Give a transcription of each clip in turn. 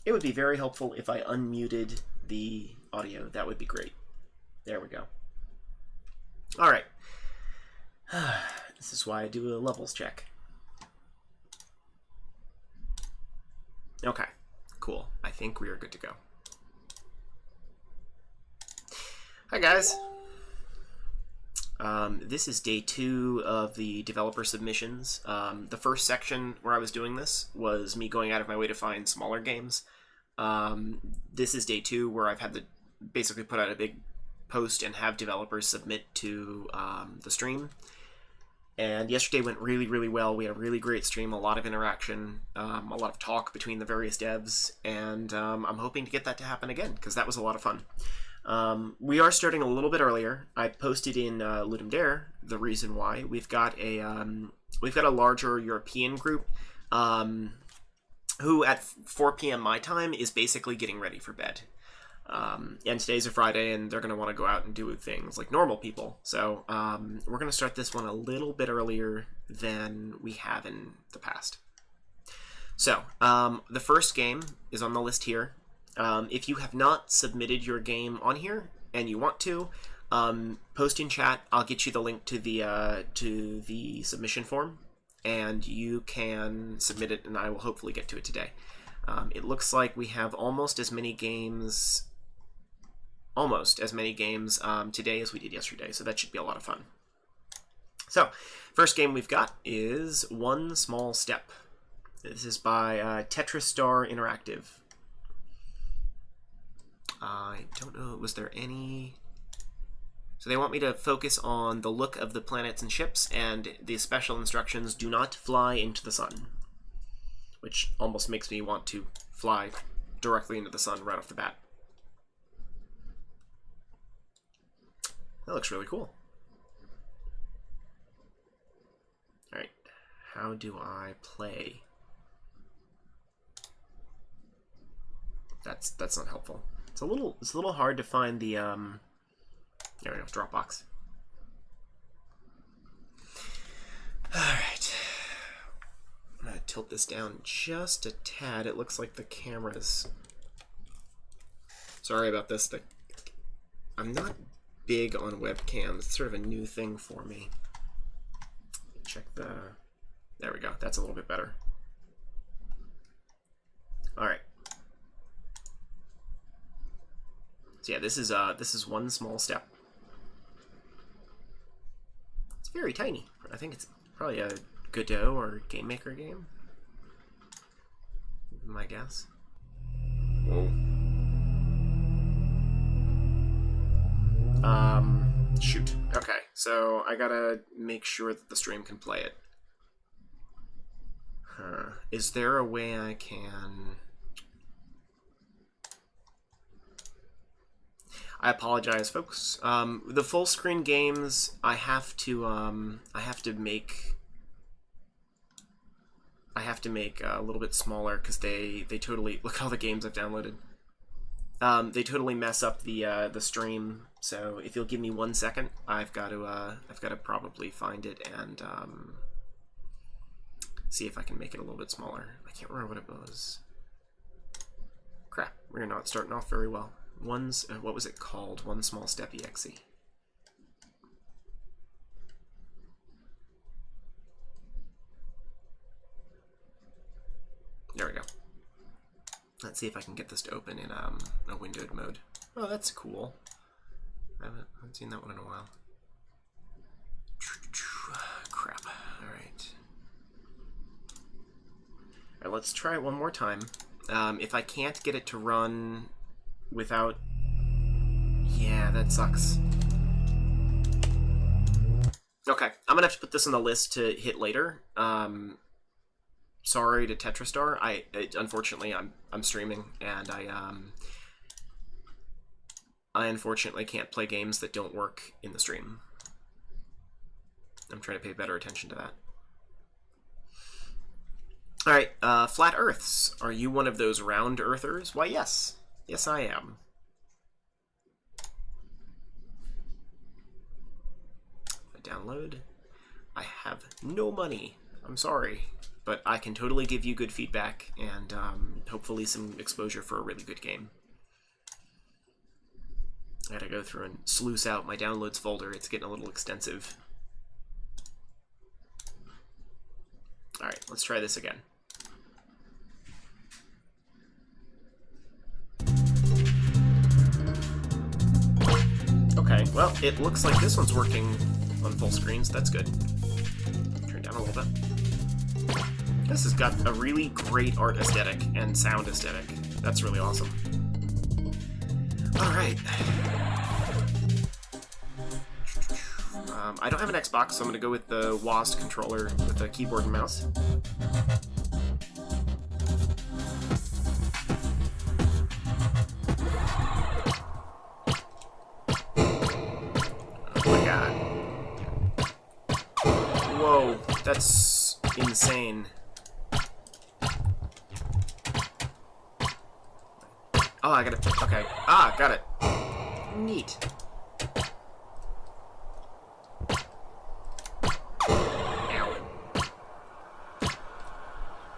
it would be very helpful if I unmuted the audio. That would be great. There we go. All right. This is why I do a levels check. Okay, cool. I think we are good to go. Hi, guys. This is day 2 of the developer submissions. The first section where I was doing this was me going out of my way to find smaller games. This is day 2 where I've had to basically put out a big post and have developers submit to the stream. And yesterday went really, really well. We had a really great stream, a lot of interaction, a lot of talk between the various devs, and I'm hoping to get that to happen again, because that was a lot of fun. We are starting a little bit earlier. I posted in Ludum Dare the reason why. We've got a larger European group who at 4 p.m. my time is basically getting ready for bed. And today's a Friday, and they're going to want to go out and do things like normal people. So we're going to start this one a little bit earlier than we have in the past. So the first game is on the list here. If you have not submitted your game on here and you want to, post in chat. I'll get you the link to the submission form, and you can submit it, and I will hopefully get to it today. It looks like we have almost as many games today as we did yesterday, so that should be a lot of fun. So, first game we've got is One Small Step. This is by Tetristar Interactive. I don't know, was there any... So they want me to focus on the look of the planets and ships, and the special instructions: do not fly into the sun. Which almost makes me want to fly directly into the sun right off the bat. That looks really cool. Alright, how do I play? That's not helpful. It's a little hard to find the there we go, Dropbox. Alright. I'm gonna tilt this down just a tad. It looks like the camera's... Sorry about this. I'm not big on webcams. It's sort of a new thing for me. Check the... There we go. That's a little bit better. Alright. So yeah, this is One Small Step. It's very tiny. I think it's probably a Godot or Game Maker game. My guess. Whoa. Shoot. Okay, so I gotta make sure that the stream can play it. Is there a way I can... I apologize, folks. The full screen games I have to make a little bit smaller because they totally look at all the games I've downloaded. They totally mess up the stream. So if you'll give me 1 second, I've got to probably find it and see if I can make it a little bit smaller. I can't remember what it was. Crap, we're not starting off very well. What was it called? One Small Step EXE. There we go. Let's see if I can get this to open in a windowed mode. Oh, that's cool. I haven't seen that one in a while. Crap. Alright. Alright, let's try it one more time. If I can't get it to run without... Yeah, that sucks. Okay, I'm gonna have to put this on the list to hit later. Sorry to Tetristar. Unfortunately, I'm streaming, and I unfortunately can't play games that don't work in the stream. I'm trying to pay better attention to that. All right, Flat Earths. Are you one of those round earthers? Why, yes. Yes, I am. If I download, I have no money. I'm sorry. but I can totally give you good feedback and hopefully some exposure for a really good game. I gotta go through and sluice out my downloads folder. It's getting a little extensive. Alright, let's try this again. Okay, well, it looks like this one's working on full screens. That's good. Turn down a little bit. This has got a really great art aesthetic and sound aesthetic. That's really awesome. Alright. I don't have an Xbox, so I'm going to go with the WASD controller with the keyboard and mouse. Oh my god. Whoa, that's insane. Oh, I got it. Okay. Ah, got it. Neat. Ow.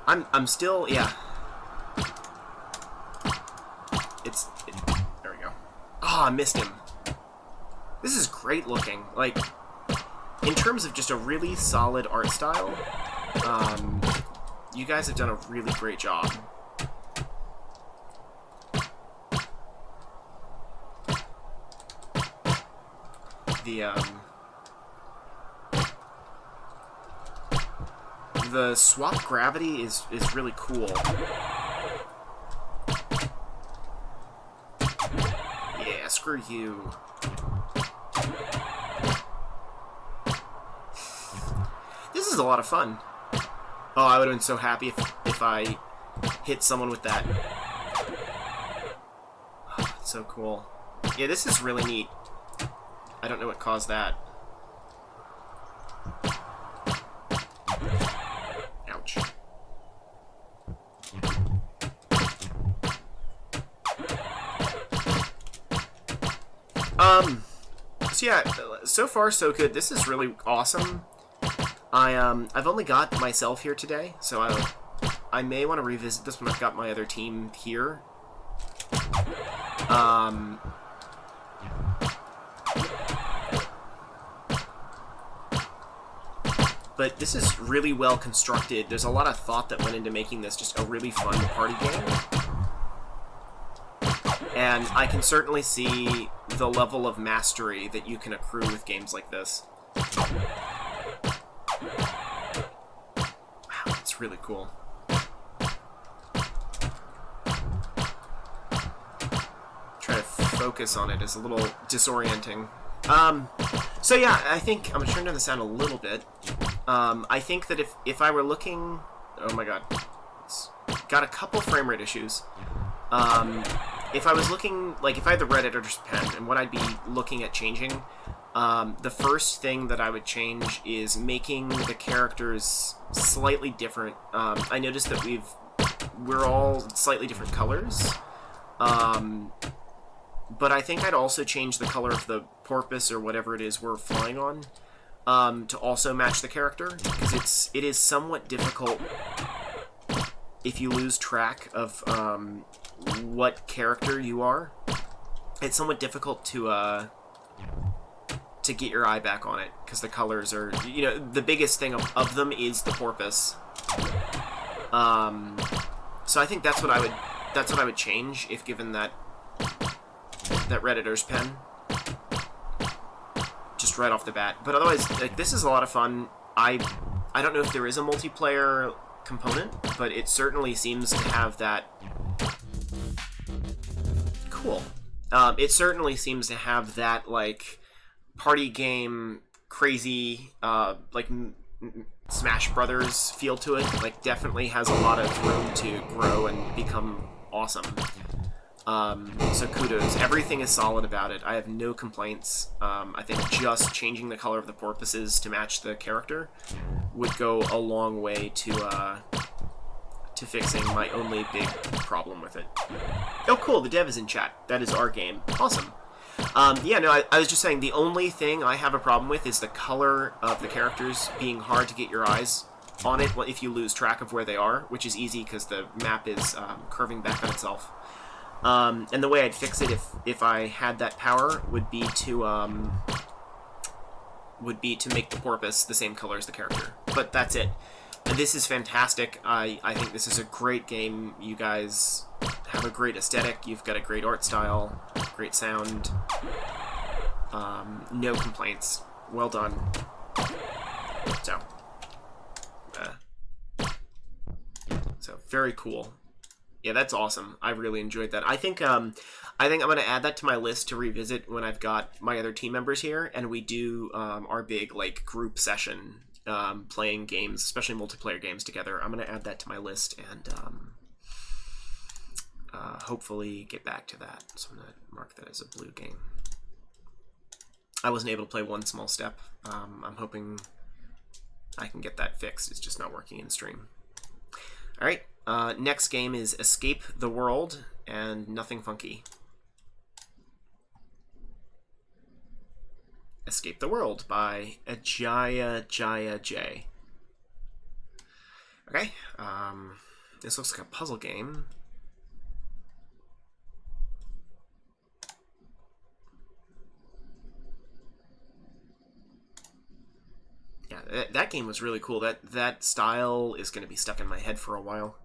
I'm still, yeah. There we go. Oh, I missed him. This is great looking. Like, in terms of just a really solid art style, you guys have done a really great job. The swap gravity is really cool. Yeah, screw you. This is a lot of fun. Oh, I would have been so happy if I hit someone with that. Oh, it's so cool. Yeah, this is really neat. I don't know what caused that. Ouch. So yeah, so far so good. This is really awesome. I've only got myself here today, so I may want to revisit this when I've got my other team here. But this is really well constructed. There's a lot of thought that went into making this just a really fun party game. And I can certainly see the level of mastery that you can accrue with games like this. Wow, it's really cool. Try to focus on it is a little disorienting. So yeah, I think I'm gonna turn down the sound a little bit. I think that if I were looking, oh my god, it's got a couple frame rate issues. If I was looking, like if I had the red editor's pen and what I'd be looking at changing, the first thing that I would change is making the characters slightly different. I noticed that we're all slightly different colors. But I think I'd also change the color of the porpoise or whatever it is we're flying on, to also match the character, because it is somewhat difficult if you lose track of what character you are. It's somewhat difficult to get your eye back on it, because the colors are, you know, the biggest thing of them is the porpoise. So I think that's what I would change if given that Redditor's pen, just right off the bat. But otherwise, like, this is a lot of fun. I don't know if there is a multiplayer component, but it certainly seems to have that. Cool. It certainly seems to have that, like, party game crazy, like Smash Brothers feel to it. Like, definitely has a lot of room to grow and become awesome. So kudos. Everything is solid about it. I have no complaints. I think just changing the color of the porpoises to match the character would go a long way to fixing my only big problem with it. Oh, cool. The dev is in chat. That is our game. Awesome. Yeah, no, I was just saying the only thing I have a problem with is the color of the characters being hard to get your eyes on it if you lose track of where they are, which is easy because the map is curving back on itself. And the way I'd fix it if I had that power would be to make the porpoise the same color as the character. But that's it. And this is fantastic. I think this is a great game. You guys have a great aesthetic. You've got a great art style, great sound. No complaints. Well done. So very cool. Yeah, that's awesome. I really enjoyed that. I think I'm going to add that to my list to revisit when I've got my other team members here and we do our big like group session playing games, especially multiplayer games together. I'm going to add that to my list and hopefully get back to that. So I'm going to mark that as a blue game. I wasn't able to play One Small Step. I'm hoping I can get that fixed. It's just not working in stream. All right. Next game is Escape the World and Nothing Funky. Escape the World by Ajaya Jaya J. Okay. This looks like a puzzle game. Yeah, that game was really cool. That style is going to be stuck in my head for a while.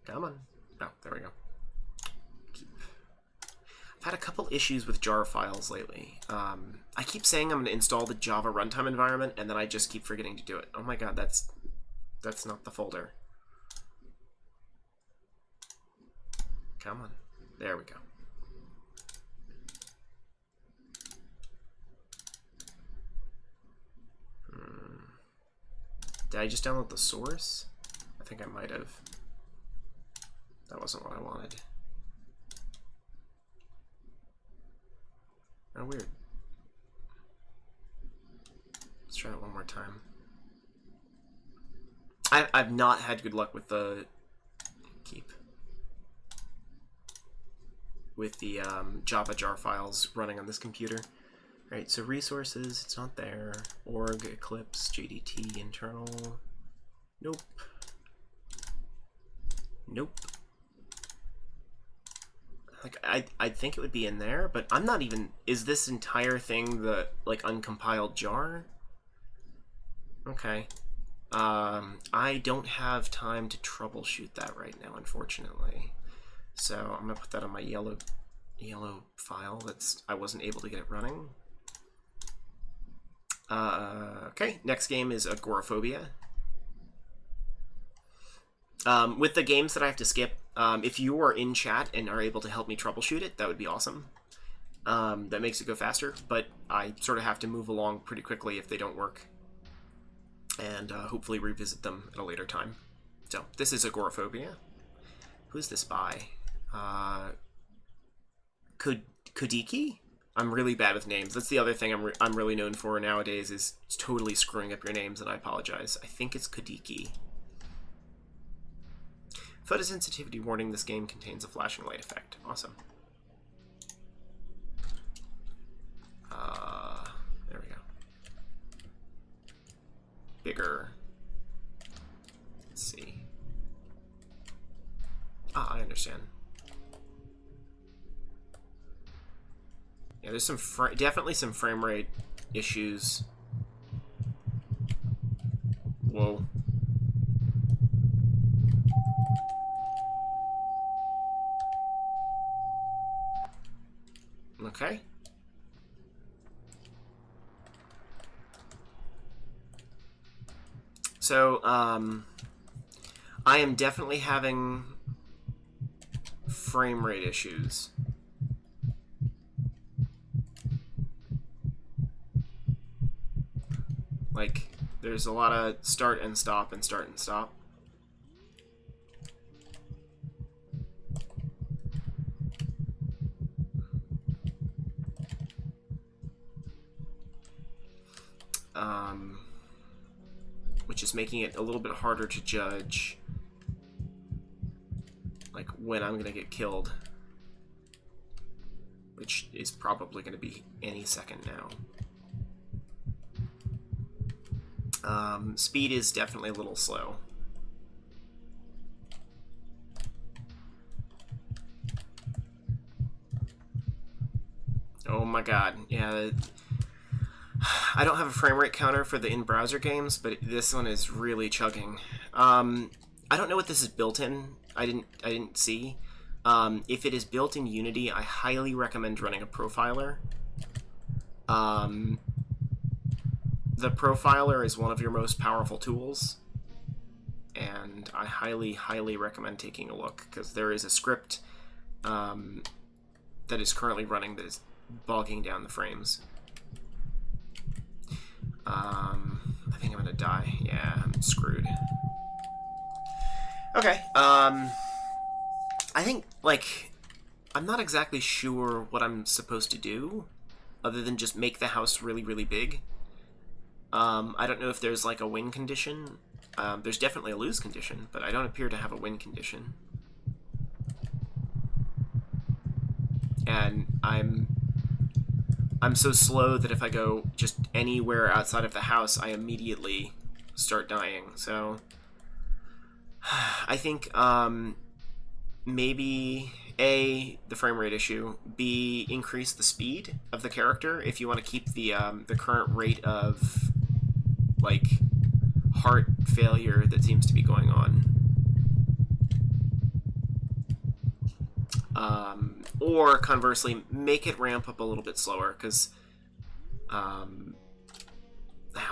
Come on. Oh, there we go. I've had a couple issues with jar files lately. I keep saying I'm going to install the Java runtime environment, and then I just keep forgetting to do it. Oh my god, that's not the folder. Come on. There we go. Did I just download the source? I think I might have. That wasn't what I wanted. Oh, weird. Let's try it one more time. I've not had good luck with the Java jar files running on this computer. Right, so resources, it's not there. Org, Eclipse, JDT, internal. Nope. Nope. Like, I'd think it would be in there, but I'm not even... Is this entire thing the, like, uncompiled jar? Okay. I don't have time to troubleshoot that right now, unfortunately. So I'm gonna put that on my yellow file that's... I wasn't able to get it running. Okay, next game is Agoraphobia. With the games that I have to skip, if you are in chat and are able to help me troubleshoot it, that would be awesome. That makes it go faster, but I sort of have to move along pretty quickly if they don't work. And hopefully revisit them at a later time. So, this is Agoraphobia. Who's this by? Kodiki? I'm really bad with names. That's the other thing I'm really known for nowadays is totally screwing up your names, and I apologize. I think it's Kodiki. Photosensitivity warning, this game contains a flashing light effect. Awesome. There we go. Bigger. Let's see. Ah, I understand. Yeah, there's some definitely some frame rate issues. Whoa. Okay. So, I am definitely having frame rate issues. Like, there's a lot of start and stop and start and stop. Which is making it a little bit harder to judge, like, when I'm gonna get killed. which is probably going to be any second now. Speed is definitely a little slow. Oh my god, yeah. I don't have a frame rate counter for the in-browser games, but this one is really chugging. I don't know what this is built in. I didn't see. If it is built in Unity, I highly recommend running a profiler. The profiler is one of your most powerful tools, and I highly, highly recommend taking a look, because there is a script that is currently running that is bogging down the frames. I think I'm gonna die. Yeah, I'm screwed. Okay, I think, like, I'm not exactly sure what I'm supposed to do, other than just make the house really, really big. I don't know if there's, like, a win condition. There's definitely a lose condition, but I don't appear to have a win condition. And I'm so slow that if I go just anywhere outside of the house, I immediately start dying. So I think maybe A, the frame rate issue, B, increase the speed of the character if you want to keep the current rate of, like, heart failure that seems to be going on. Or conversely, make it ramp up a little bit slower, because I'm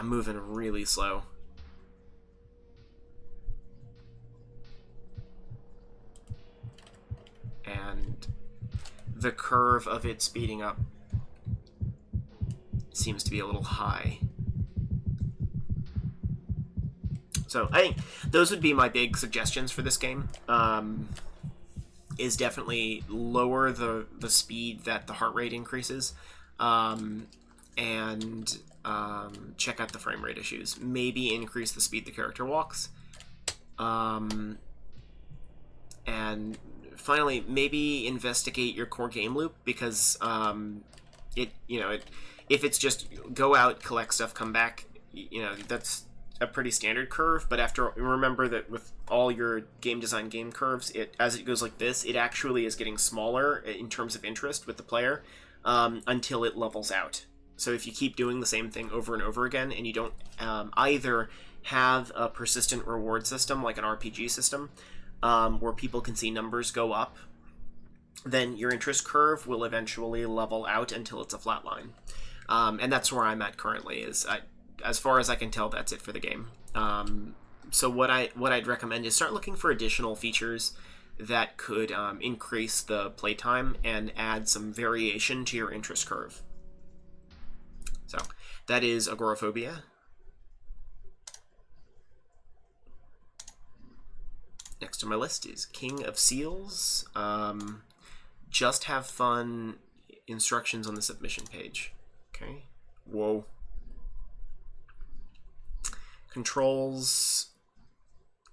moving really slow. And the curve of it speeding up seems to be a little high. So I think those would be my big suggestions for this game. Is definitely lower the speed that the heart rate increases, and check out the frame rate issues. Maybe increase the speed the character walks, and finally, maybe investigate your core game loop, because if it's just go out, collect stuff, come back, that's a pretty standard curve. But remember that with all your game design game curves, as it goes like this, it actually is getting smaller in terms of interest with the player until it levels out. So if you keep doing the same thing over and over again, and you don't either have a persistent reward system like an RPG system, where people can see numbers go up, then your interest curve will eventually level out until it's a flat line. And that's where I'm at currently. As far as I can tell, that's it for the game. So what I'd recommend is start looking for additional features that could increase the playtime and add some variation to your interest curve. So that is agoraphobia. Next on my list is King of Seals. Just have fun. Instructions on the submission page. Okay. Whoa. Controls,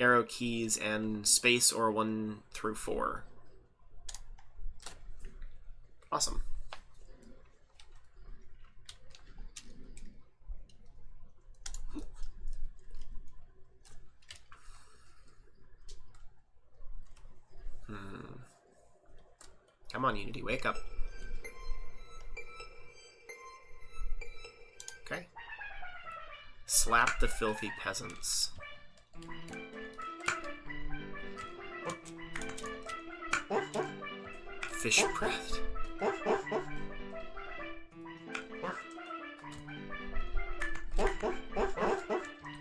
arrow keys, and space or 1 through 4. Awesome. Come on, Unity, wake up. Okay. Slap the filthy peasants. Fish breath.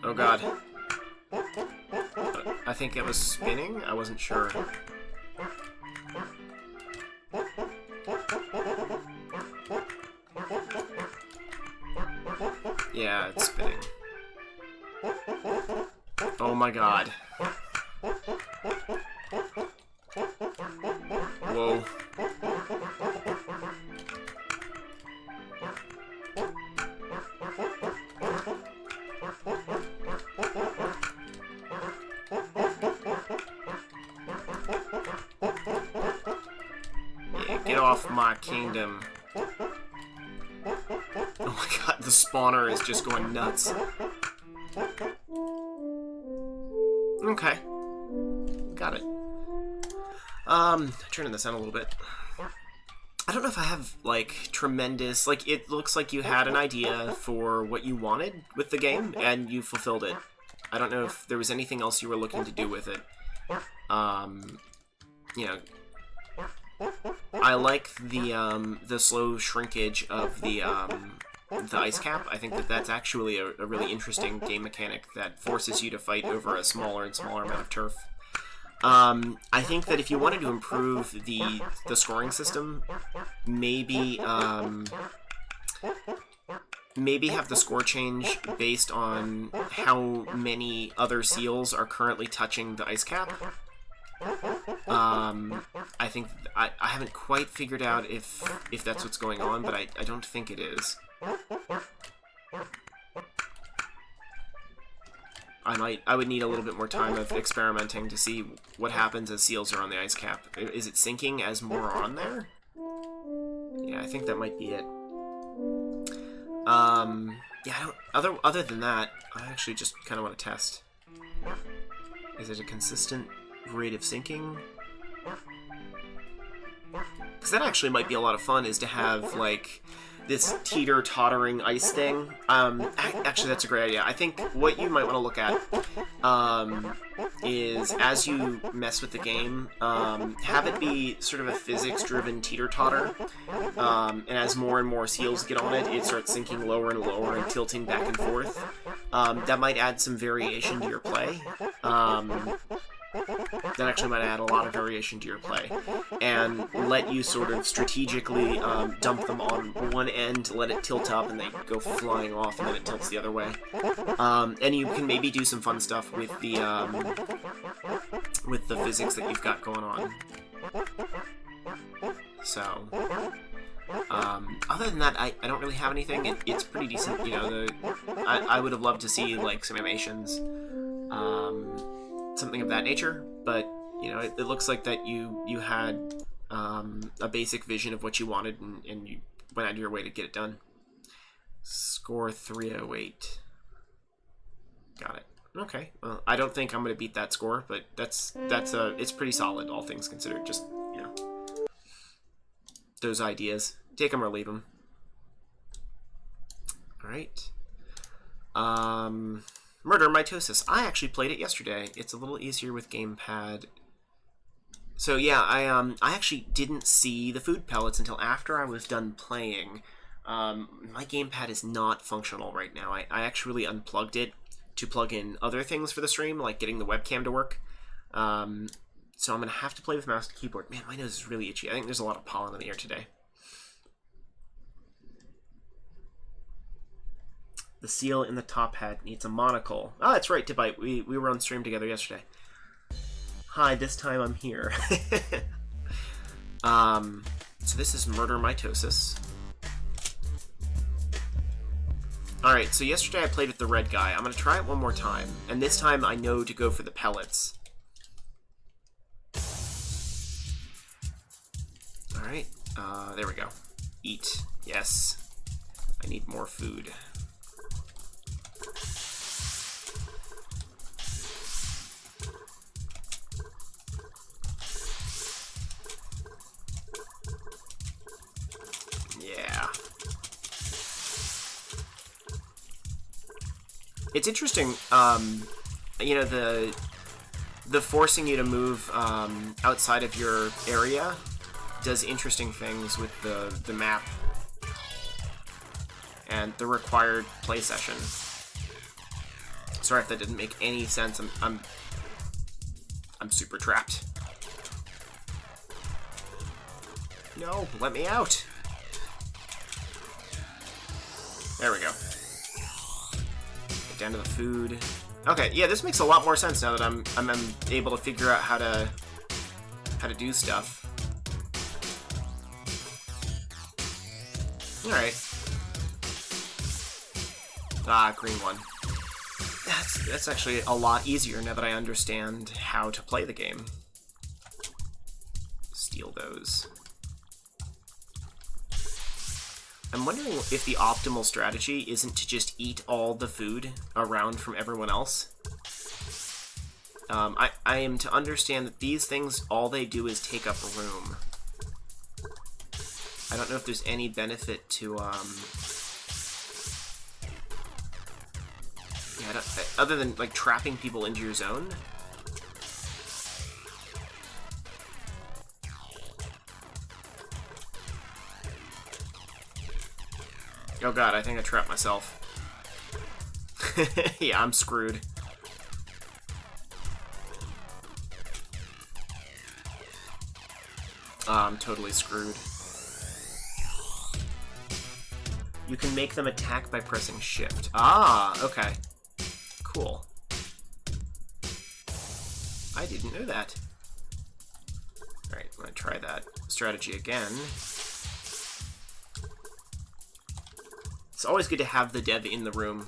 Oh god. I think it was spinning? I wasn't sure. Yeah, it's spinning. Oh my god. Whoa. Yeah, get off my kingdom. Oh my god, the spawner is just going nuts. Okay. Got it. Turning this on a little bit. I don't know if I have, like, tremendous... Like, it looks like you had an idea for what you wanted with the game, and you fulfilled it. I don't know if there was anything else you were looking to do with it. You know... I like the slow shrinkage of the ice cap. I think that that's actually a really interesting game mechanic that forces you to fight over a smaller and smaller amount of turf. I think that if you wanted to improve the scoring system, maybe maybe have the score change based on how many other seals are currently touching the ice cap. I think I haven't quite figured out if that's what's going on, but I don't think it is. I would need a little bit more time of experimenting to see what happens as seals are on the ice cap. Is it sinking as more are on there? Yeah, I think that might be it. Yeah, other than that, I actually just kind of want to test. Is it a consistent rate of sinking? Because that actually might be a lot of fun, is to have, like, this teeter-tottering ice thing. Actually, that's a great idea. I think what you might want to look at is, as you mess with the game, have it be sort of a physics-driven teeter-totter, and as more and more seals get on it, it starts sinking lower and lower and tilting back and forth. That might add some variation to your play. That actually might add a lot of variation to your play, and let you sort of strategically dump them on one end, let it tilt up, and they go flying off, and then it tilts the other way. And you can maybe do some fun stuff with the physics that you've got going on. So, other than that, I don't really have anything. It's pretty decent. You know, I would have loved to see, like, some animations. Something of that nature, but you know, it looks like that you had a basic vision of what you wanted, and you went out of your way to get it done. Score 308. Got it. Okay. Well, I don't think I'm gonna beat that score, but it's pretty solid, all things considered. Just, you know, those ideas, take them or leave them. All right. Murder Mitosis. I actually played it yesterday. It's a little easier with gamepad. So yeah, I actually didn't see the food pellets until after I was done playing. My gamepad is not functional right now. I actually unplugged it to plug in other things for the stream, like getting the webcam to work. So I'm gonna have to play with mouse and keyboard. Man, my nose is really itchy. I think there's a lot of pollen in the air today. The seal in the top hat needs a monocle. Oh, that's right, Tibite. We were on stream together yesterday. Hi, this time I'm here. So this is Murder Mitosis. Alright, so yesterday I played with the red guy. I'm going to try it one more time. And this time I know to go for the pellets. Alright, there we go. Eat. Yes. I need more food. Yeah. It's interesting, you know, the forcing you to move outside of your area does interesting things with the map and the required play session. Sorry if that didn't make any sense. I'm super trapped. No, let me out. There we go. Get down to the food. Okay, yeah, this makes a lot more sense now that I'm able to figure out how to do stuff. All right. Ah, green one. That's actually a lot easier now that I understand how to play the game. Steal those. I'm wondering if the optimal strategy isn't to just eat all the food around from everyone else. I am to understand that these things, all they do is take up room. I don't know if there's any benefit to, yeah, other than, like, trapping people into your zone. Oh god, I think I trapped myself. Yeah, I'm screwed. I'm totally screwed. You can make them attack by pressing shift. Ah, okay. Cool. I didn't know that. Alright, I'm gonna try that strategy again. It's always good to have the dev in the room.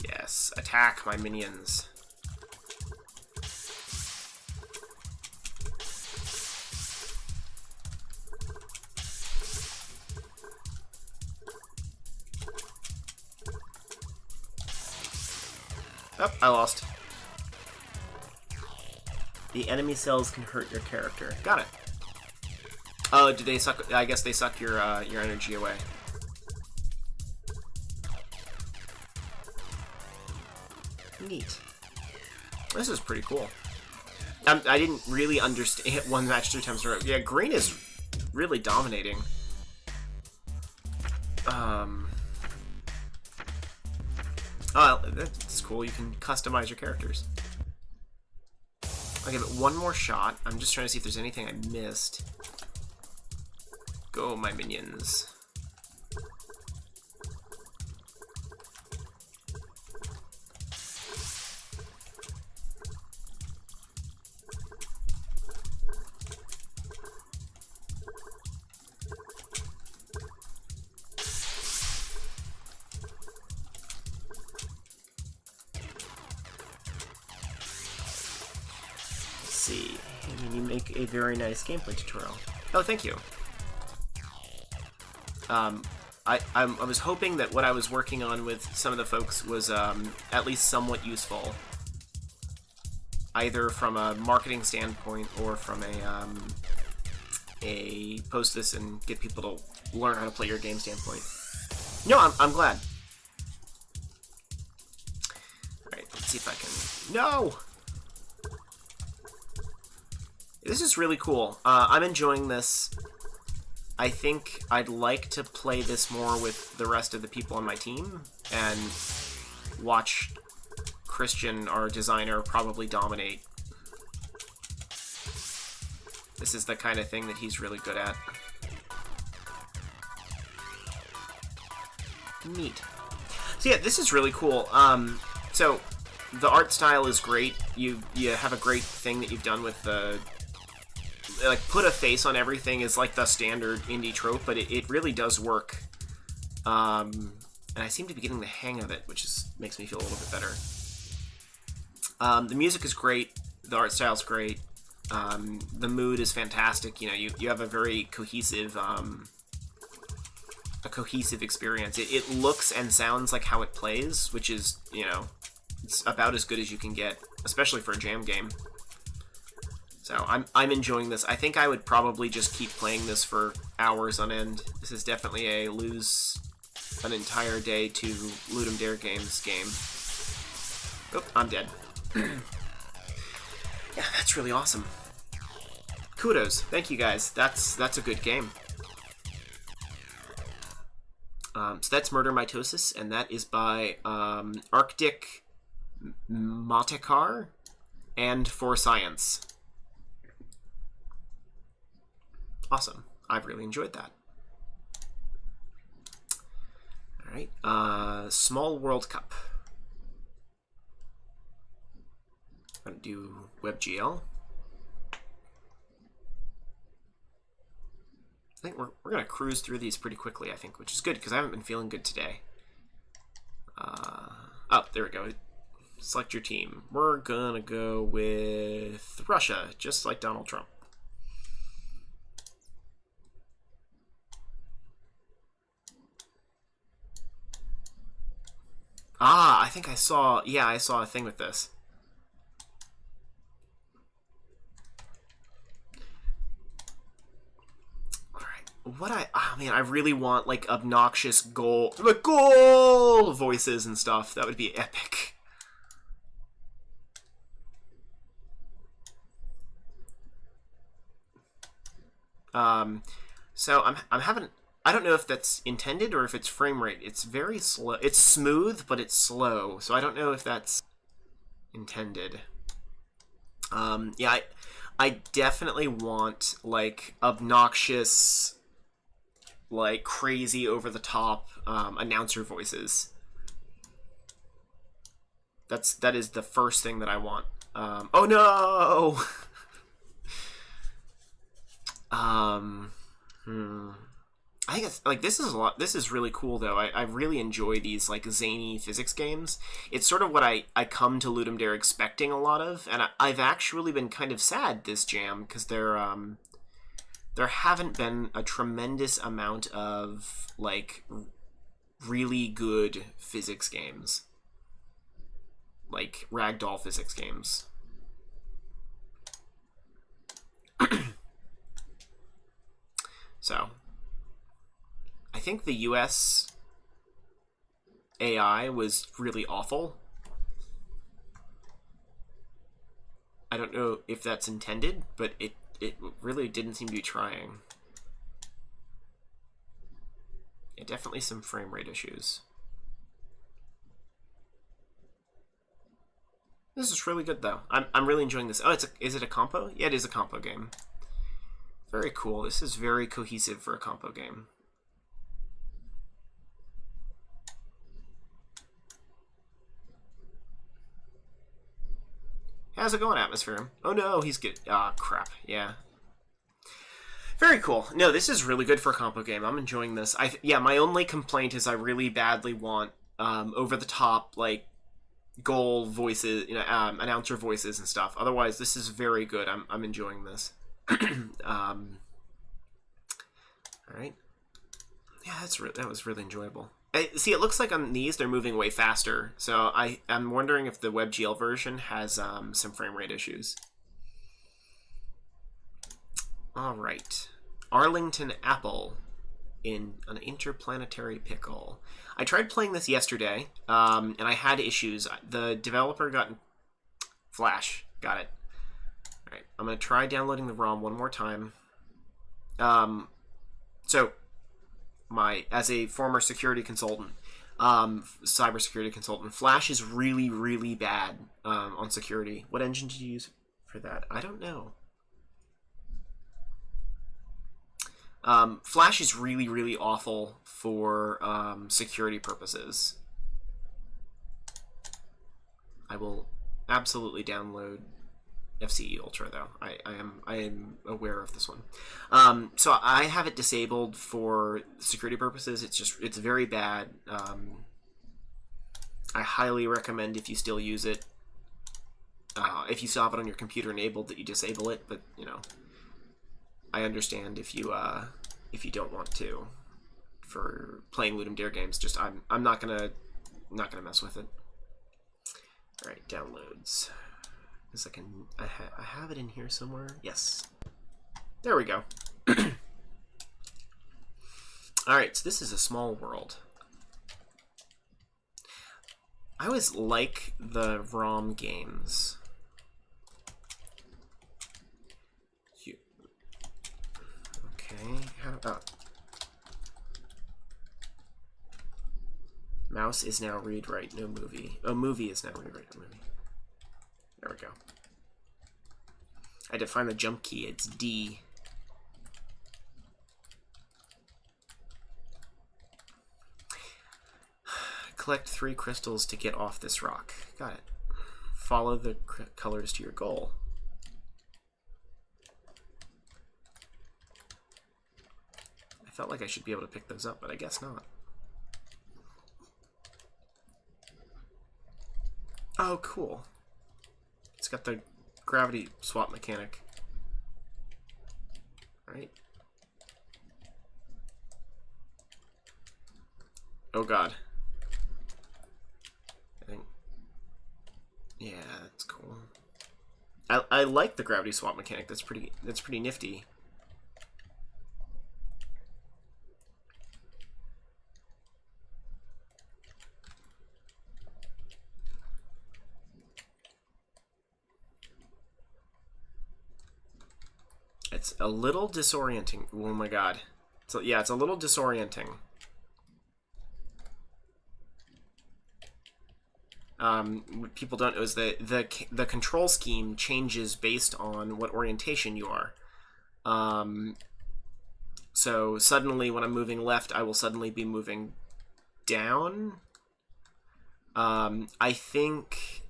Yes, attack my minions. Oh, I lost. The enemy cells can hurt your character. Got it. Oh, do they suck? I guess they suck your energy away. Neat. This is pretty cool. I didn't really understand hit one match 3 times in a row. Yeah, green is really dominating. Oh, that's cool. You can customize your characters. I'll give it one more shot. I'm just trying to see if there's anything I missed. Go, my minions. See, and you make a very nice gameplay tutorial. Oh, thank you. I was hoping that what I was working on with some of the folks was at least somewhat useful, either from a marketing standpoint or from a post this and get people to learn how to play your game standpoint. No, I'm glad. All right, let's see if I can. No. This is really cool. I'm enjoying this. I think I'd like to play this more with the rest of the people on my team and watch Christian, our designer, probably dominate. This is the kind of thing that he's really good at. Neat. So yeah, this is really cool. So the art style is great. You have a great thing that you've done with the... like, put a face on everything is like the standard indie trope, but it really does work. And I seem to be getting the hang of it, which makes me feel a little bit better. The music is great. The art style's great. The mood is fantastic. You know, you have a very cohesive experience. It looks and sounds like how it plays, which is, you know, it's about as good as you can get, especially for a jam game. So I'm enjoying this. I think I would probably just keep playing this for hours on end. This is definitely a lose an entire day to Ludum Dare Games game. Oh, I'm dead. Yeah, that's really awesome. Kudos. Thank you guys. That's a good game. So that's Murder Mitosis, and that is by Arctic Matekar and For Science. Awesome. I've really enjoyed that. Alright, Small World Cup. I'm going to do WebGL. I think we're going to cruise through these pretty quickly, I think, which is good, because I haven't been feeling good today. Oh, there we go. Select your team. We're going to go with Russia, just like Donald Trump. Ah, I think I saw... Yeah, I saw a thing with this. Oh man, I really want like obnoxious goal voices and stuff. That would be epic. So I'm having... I don't know if that's intended or if it's frame rate. It's very slow. It's smooth, but it's slow. So I don't know if that's intended. Yeah, I definitely want like obnoxious, like crazy over the top announcer voices. That is the first thing that I want. Oh no. I think it's like this is a lot. This is really cool though. I really enjoy these like zany physics games. It's sort of what I come to Ludum Dare expecting a lot of, and I've actually been kind of sad this jam because there haven't been a tremendous amount of like really good physics games, like ragdoll physics games. So I think the US AI was really awful. I don't know if that's intended, but it really didn't seem to be trying. Yeah, definitely some frame rate issues. This is really good though. I'm really enjoying this. Oh, is it a compo? Yeah, it is a compo game. Very cool. This is very cohesive for a compo game. How's it going, Atmosphere? Oh no, he's good. Ah, crap. Yeah. Very cool. No, this is really good for a compo game. I'm enjoying this. Yeah, my only complaint is I really badly want over the top like goal voices, you know, announcer voices and stuff. Otherwise, this is very good. I'm enjoying this. All right. Yeah, that was really enjoyable. See, it looks like on these they're moving way faster, so I'm wondering if the WebGL version has some frame rate issues. All right, Arlington Apple in an interplanetary pickle. I tried playing this yesterday, and I had issues. The developer got Flash. Got it. All right, I'm gonna try downloading the ROM one more time. So, as a former security consultant, cybersecurity consultant, Flash is really, really bad on security. What engine did you use for that? I don't know. Flash is really, really awful for security purposes. I will absolutely download FCE Ultra though. I am aware of this one. So I have it disabled for security purposes. It's very bad. I highly recommend if you still use it, if you still have it on your computer enabled, that you disable it. But you know, I understand if you don't want to for playing Ludum Dare games. Just I'm not gonna mess with it. All right, downloads. I have it in here somewhere. Yes, there we go. All right, so this is a small world. I always like the ROM games. Okay, how about mouse is now read write no movie. Oh, movie is now read write no movie. There we go. I had to find the jump key. It's D. Collect 3 crystals to get off this rock. Got it. Follow the colors to your goal. I felt like I should be able to pick those up, but I guess not. Oh, cool. It's got the gravity swap mechanic. Right. Oh god. Yeah, that's cool. I like the gravity swap mechanic. That's pretty nifty. It's a little disorienting. Oh my god. So yeah, it's a little disorienting. What people don't know is that the control scheme changes based on what orientation you are. So suddenly, when I'm moving left, I will suddenly be moving down. I think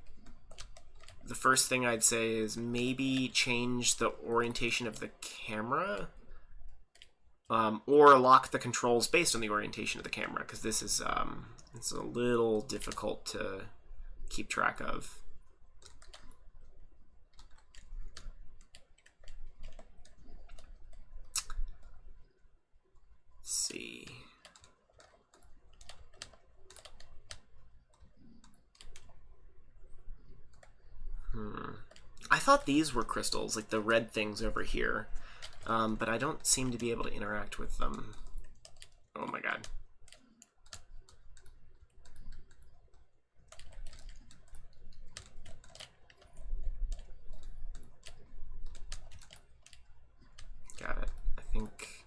the first thing I'd say is maybe change the orientation of the camera, or lock the controls based on the orientation of the camera, because this is it's a little difficult to keep track of. Let's see. I thought these were crystals, like the red things over here, but I don't seem to be able to interact with them. Oh my god. Got it. I think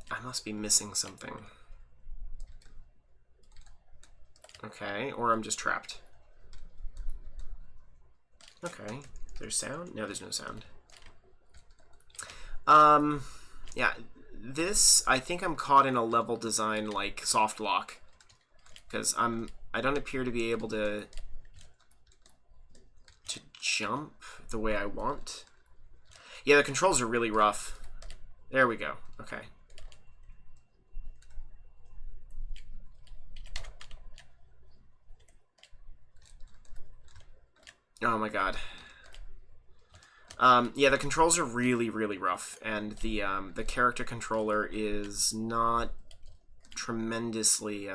I must be missing something. Okay, or I'm just trapped. Okay, there's sound? No, there's no sound. Yeah, this, I think I'm caught in a level design like soft lock, because I don't appear to be able to jump the way I want. Yeah, the controls are really rough. There we go. Okay. Oh my god. Yeah, the controls are really, really rough, and the character controller is not tremendously.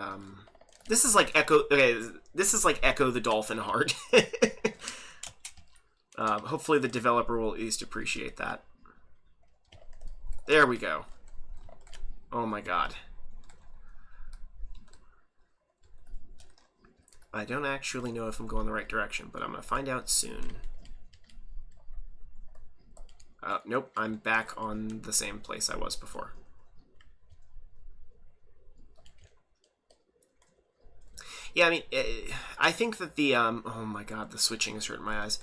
This is like Echo. Okay, this is like Echo the Dolphin hard. Hopefully, the developer will at least appreciate that. There we go. Oh my god. I don't actually know if I'm going the right direction, but I'm gonna find out soon. Nope, I'm back on the same place I was before. Yeah, I mean, I think that the oh my god, the switching is hurting my eyes.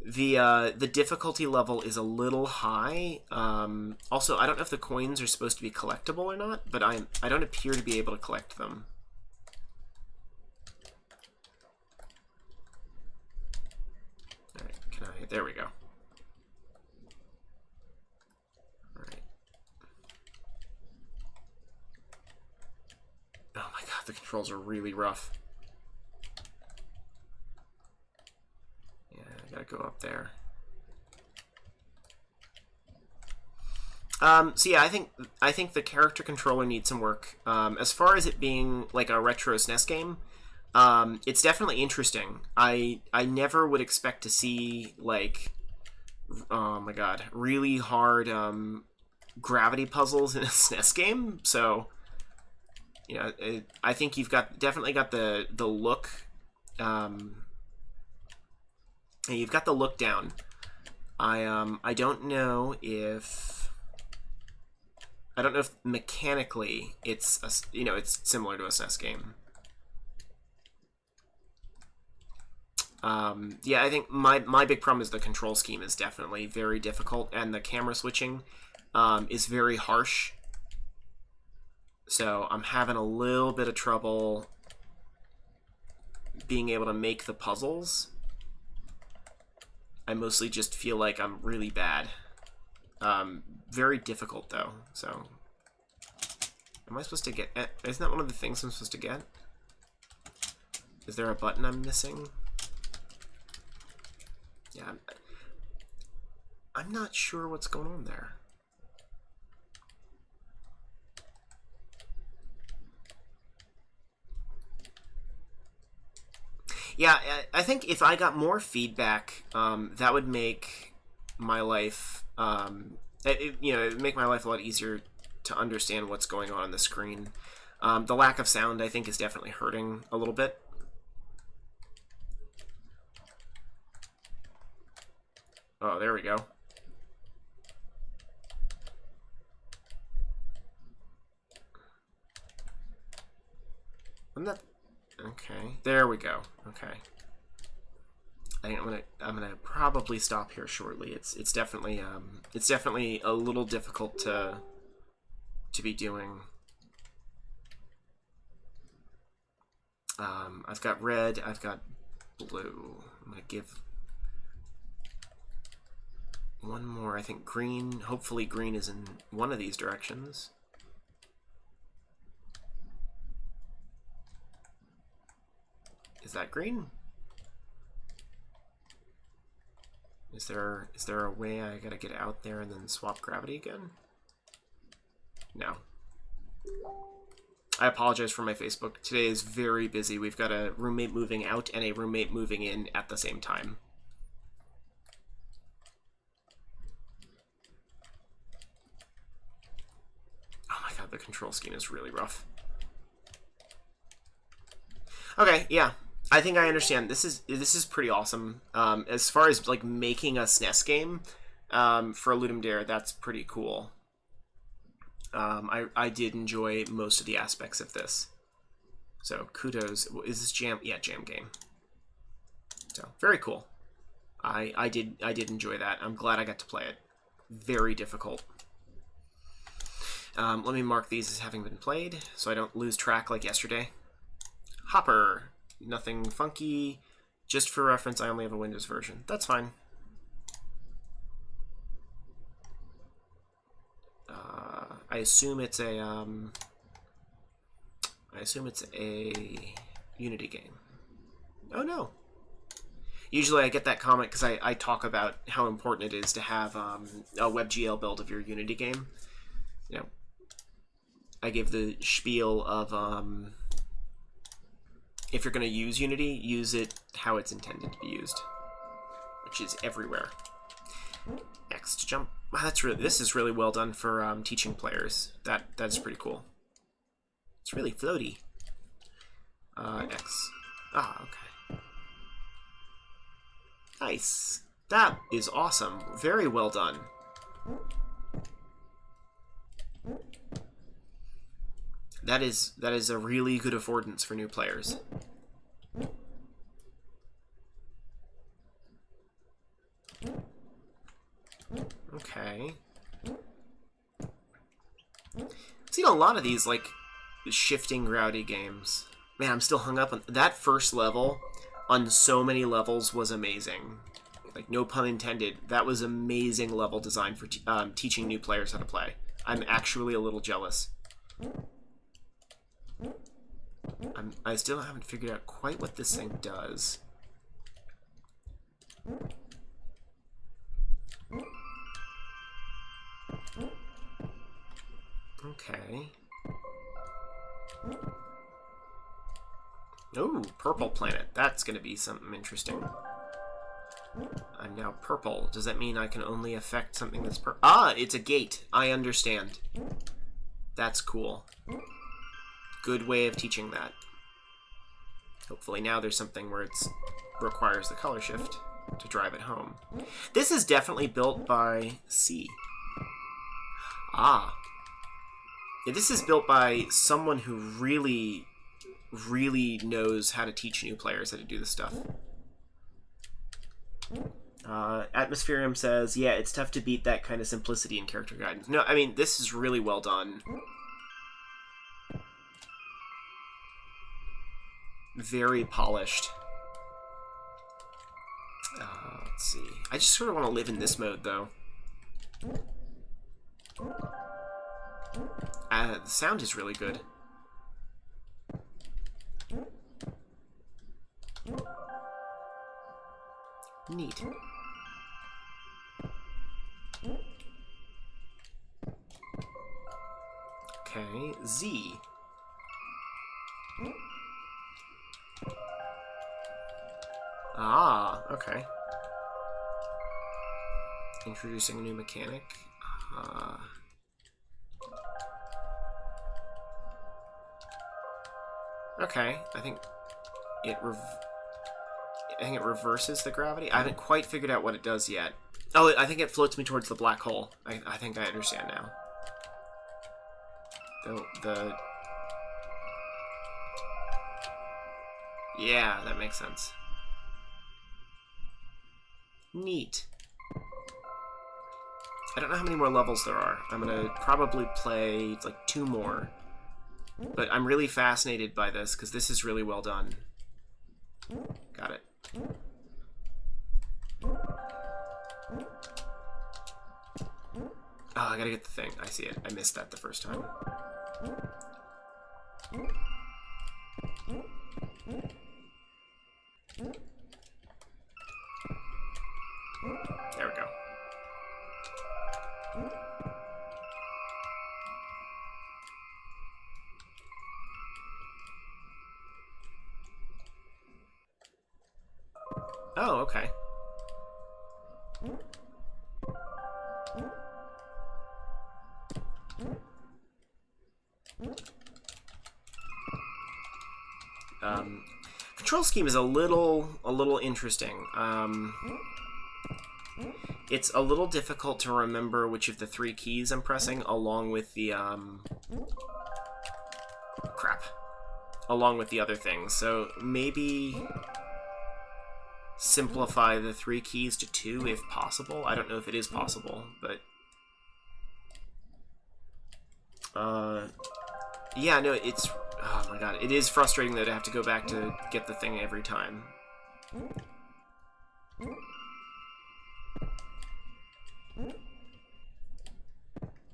The difficulty level is a little high. Also, I don't know if the coins are supposed to be collectible or not, but I don't appear to be able to collect them. All right, can I? There we go. All right. Oh my god, the controls are really rough. Gotta go up there. So yeah, I think the character controller needs some work. As far as it being like a retro SNES game, it's definitely interesting. I never would expect to see like, oh my god, really hard gravity puzzles in a SNES game. So you know, I think you've definitely got the look. You've got the look down. I don't know if mechanically it's it's similar to a SNES game. Yeah, I think my big problem is the control scheme is definitely very difficult, and the camera switching is very harsh. So I'm having a little bit of trouble being able to make the puzzles. I mostly just feel like I'm really bad. Very difficult, though, so... Am I supposed to get... Isn't that one of the things I'm supposed to get? Is there a button I'm missing? Yeah. I'm not sure what's going on there. Yeah, I think if I got more feedback, that would make my life, it would make my life a lot easier to understand what's going on the screen. The lack of sound, I think, is definitely hurting a little bit. Oh, there we go. Wasn't that... Okay, there we go. Okay. I'm gonna probably stop here shortly. It's definitely a little difficult to be doing. I've got red, I've got blue. I'm gonna give one more. I think green. Hopefully green is in one of these directions. Is that green? Is there a way I gotta get out there and then swap gravity again? No. I apologize for my Facebook. Today is very busy. We've got a roommate moving out and a roommate moving in at the same time. Oh my god, the control scheme is really rough. Okay, yeah. I think I understand. This is pretty awesome. As far as like making a SNES game for a Ludum Dare, that's pretty cool. I did enjoy most of the aspects of this. So kudos. Is this Jam? Yeah, Jam game. So very cool. I did enjoy that. I'm glad I got to play it. Very difficult. Let me mark these as having been played so I don't lose track like yesterday. Hopper. Nothing funky. Just for reference, I only have a Windows version. That's fine. I assume it's a Unity game. Oh no. Usually I get that comment because I talk about how important it is to have a WebGL build of your Unity game. You know, I give the spiel of if you're going to use Unity, use it how it's intended to be used, which is everywhere. X to jump. Wow, this is really well done for teaching players. That's pretty cool. It's really floaty. X. Ah, okay. Nice. That is awesome. Very well done. That is a really good affordance for new players. Okay. I've seen a lot of these like shifting rowdy games. Man, I'm still hung up on that first level. On so many levels was amazing. Like, no pun intended. That was amazing level design for teaching new players how to play. I'm actually a little jealous. I still haven't figured out quite what this thing does. Okay. Oh, purple planet. That's going to be something interesting. I'm now purple. Does that mean I can only affect something that's purple? Ah, it's a gate. I understand. That's cool. Good way of teaching that. Hopefully now there's something where it requires the color shift to drive it home. This is definitely built by C. Ah. Yeah, this is built by someone who really, really knows how to teach new players how to do this stuff. Atmospherium says, yeah, it's tough to beat that kind of simplicity in character guidance. No, I mean, this is really well done. Very polished. Let's see. I just sort of want to live in this mode, though. The sound is really good. Neat. Okay, Z. Ah, okay. Introducing a new mechanic. Okay, I think it reverses the gravity. I haven't quite figured out what it does yet. Oh, I think it floats me towards the black hole. I think I understand now. Yeah, that makes sense. Neat. I don't know how many more levels there are. I'm gonna probably play like 2 more. But I'm really fascinated by this because this is really well done. Got it. Oh, I gotta get the thing. I see it. I missed that the first time. There we go. Oh, okay. Control scheme is a little interesting. It's a little difficult to remember which of the 3 keys I'm pressing, along with the along with the other things. So maybe simplify the 3 keys to 2 if possible. I don't know if it is possible, but yeah, no, it's, oh my god, it is frustrating that I have to go back to get the thing every time.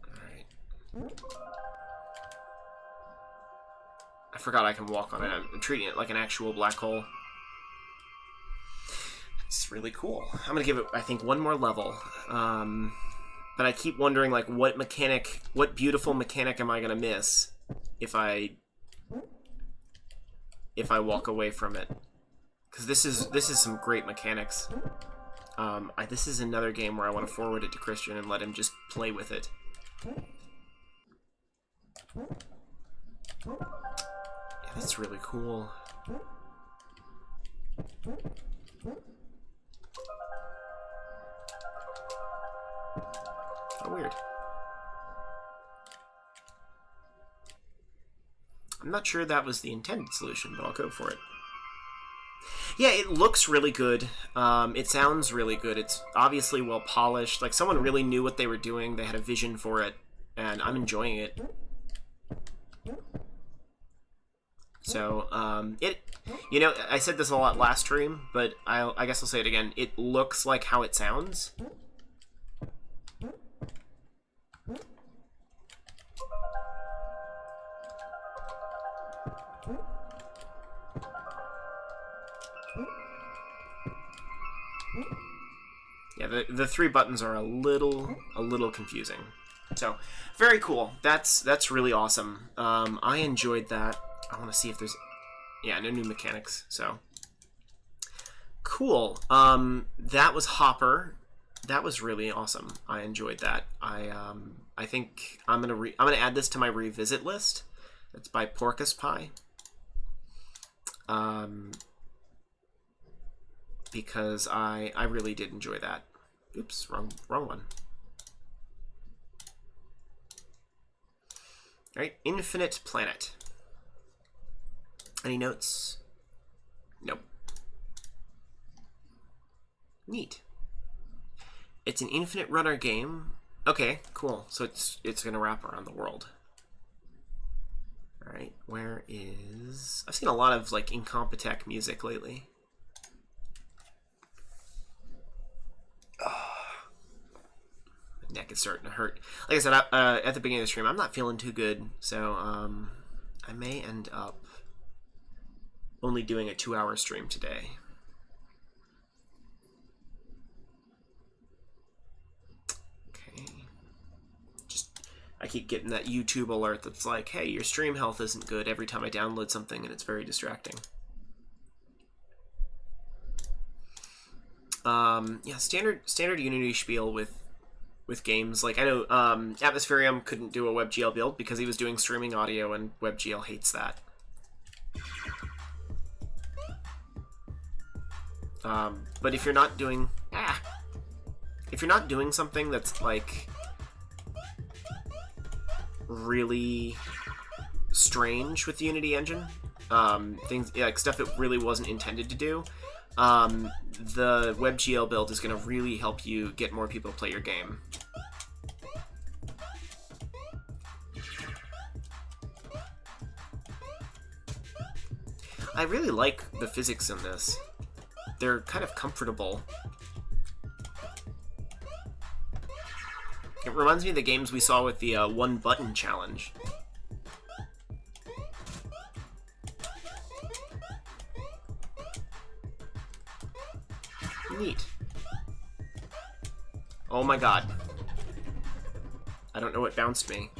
Alright. I forgot I can walk on it. I'm treating it like an actual black hole. It's really cool. I'm gonna give it, I think, 1 more level. But I keep wondering, like, what beautiful mechanic am I gonna miss if I walk away from it? Because this is some great mechanics. This is another game where I want to forward it to Christian and let him just play with it. Yeah, that's really cool. Oh, weird. I'm not sure that was the intended solution, but I'll go for it. Yeah, it looks really good. It sounds really good. It's obviously well polished. Like, someone really knew what they were doing. They had a vision for it, and I'm enjoying it. So, you know, I said this a lot last stream, but I guess I'll say it again. It looks like how it sounds. Yeah, the 3 buttons are a little confusing. So, very cool. That's really awesome. I enjoyed that. I want to see if there's, yeah, no new mechanics. So, cool. That was Hopper. That was really awesome. I enjoyed that. I think I'm gonna add this to my revisit list. It's by Porcus Pie. Because I really did enjoy that. Oops, wrong one. All right, Infinite Planet. Any notes? Nope. Neat. It's an infinite runner game. Okay, cool. So it's gonna wrap around the world. All right, where is? I've seen a lot of like Incompetech music lately. My neck is starting to hurt. Like I said, at the beginning of the stream, I'm not feeling too good, so I may end up only doing a 2-hour stream today. Okay. I keep getting that YouTube alert that's like, hey, your stream health isn't good every time I download something, and it's very distracting. Yeah, standard Unity spiel with games. Like, I know Atmospherium couldn't do a WebGL build because he was doing streaming audio, and WebGL hates that. But if you're not doing something that's like really strange with the Unity engine, things like stuff it really wasn't intended to do, the WebGL build is going to really help you get more people to play your game. I really like the physics in this. They're kind of comfortable. It reminds me of the games we saw with the one button challenge. Neat. Oh my god. I don't know what bounced me.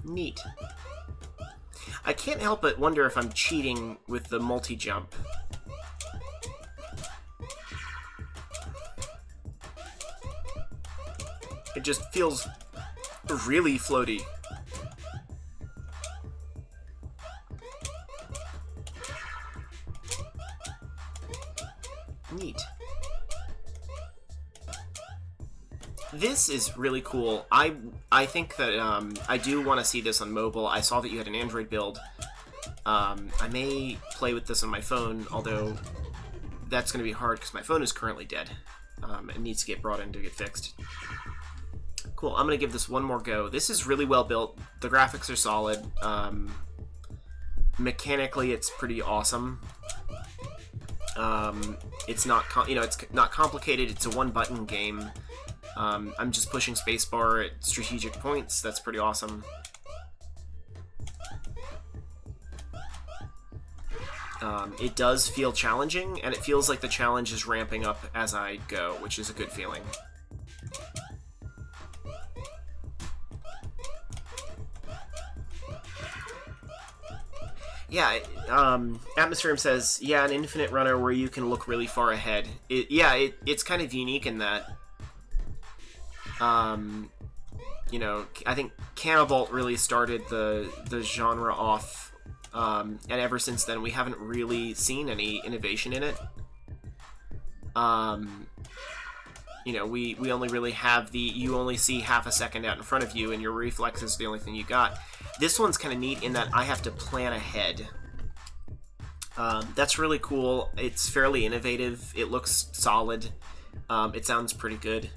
Neat. I can't help but wonder if I'm cheating with the multi-jump. It just feels really floaty. Neat. This is really cool. I think that I do want to see this on mobile. I saw that you had an Android build. I may play with this on my phone, although that's going to be hard because my phone is currently dead. It needs to get brought in to get fixed. Cool, I'm going to give this one more go. This is really well built. The graphics are solid. Mechanically, it's pretty awesome. It's not, it's not complicated. It's a one-button game. I'm just pushing spacebar at strategic points. That's pretty awesome. It does feel challenging, and it feels like the challenge is ramping up as I go, which is a good feeling. Yeah, Atmospherium says, yeah, an infinite runner where you can look really far ahead. It's kind of unique in that, you know, I think Cannibalt really started the genre off, and ever since then we haven't really seen any innovation in it. You know, we only really have you only see half a second out in front of you, and your reflexes are the only thing you got. This one's kind of neat in that I have to plan ahead. That's really cool. It's fairly innovative. It looks solid. It sounds pretty good.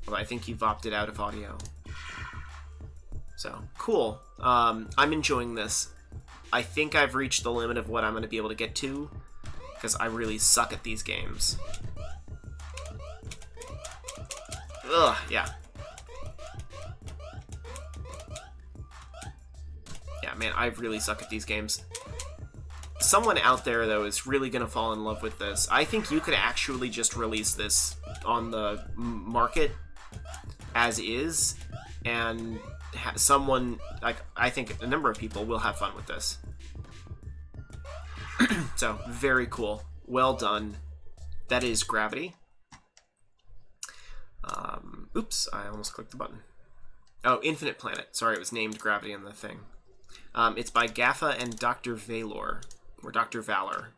Although I think you've opted out of audio. So, cool. I'm enjoying this. I think I've reached the limit of what I'm going to be able to get to, because I really suck at these games. Ugh, yeah. Yeah, man, I really suck at these games. Someone out there, though, is really going to fall in love with this. I think you could actually just release this on the market as is, and someone, like, I think a number of people will have fun with this. So, very cool. Well done. That is Gravity. Oops, I almost clicked the button. Oh, Infinite Planet. Sorry, it was named Gravity in the thing. It's by Gaffa and Dr. Valor, or Dr. Valor.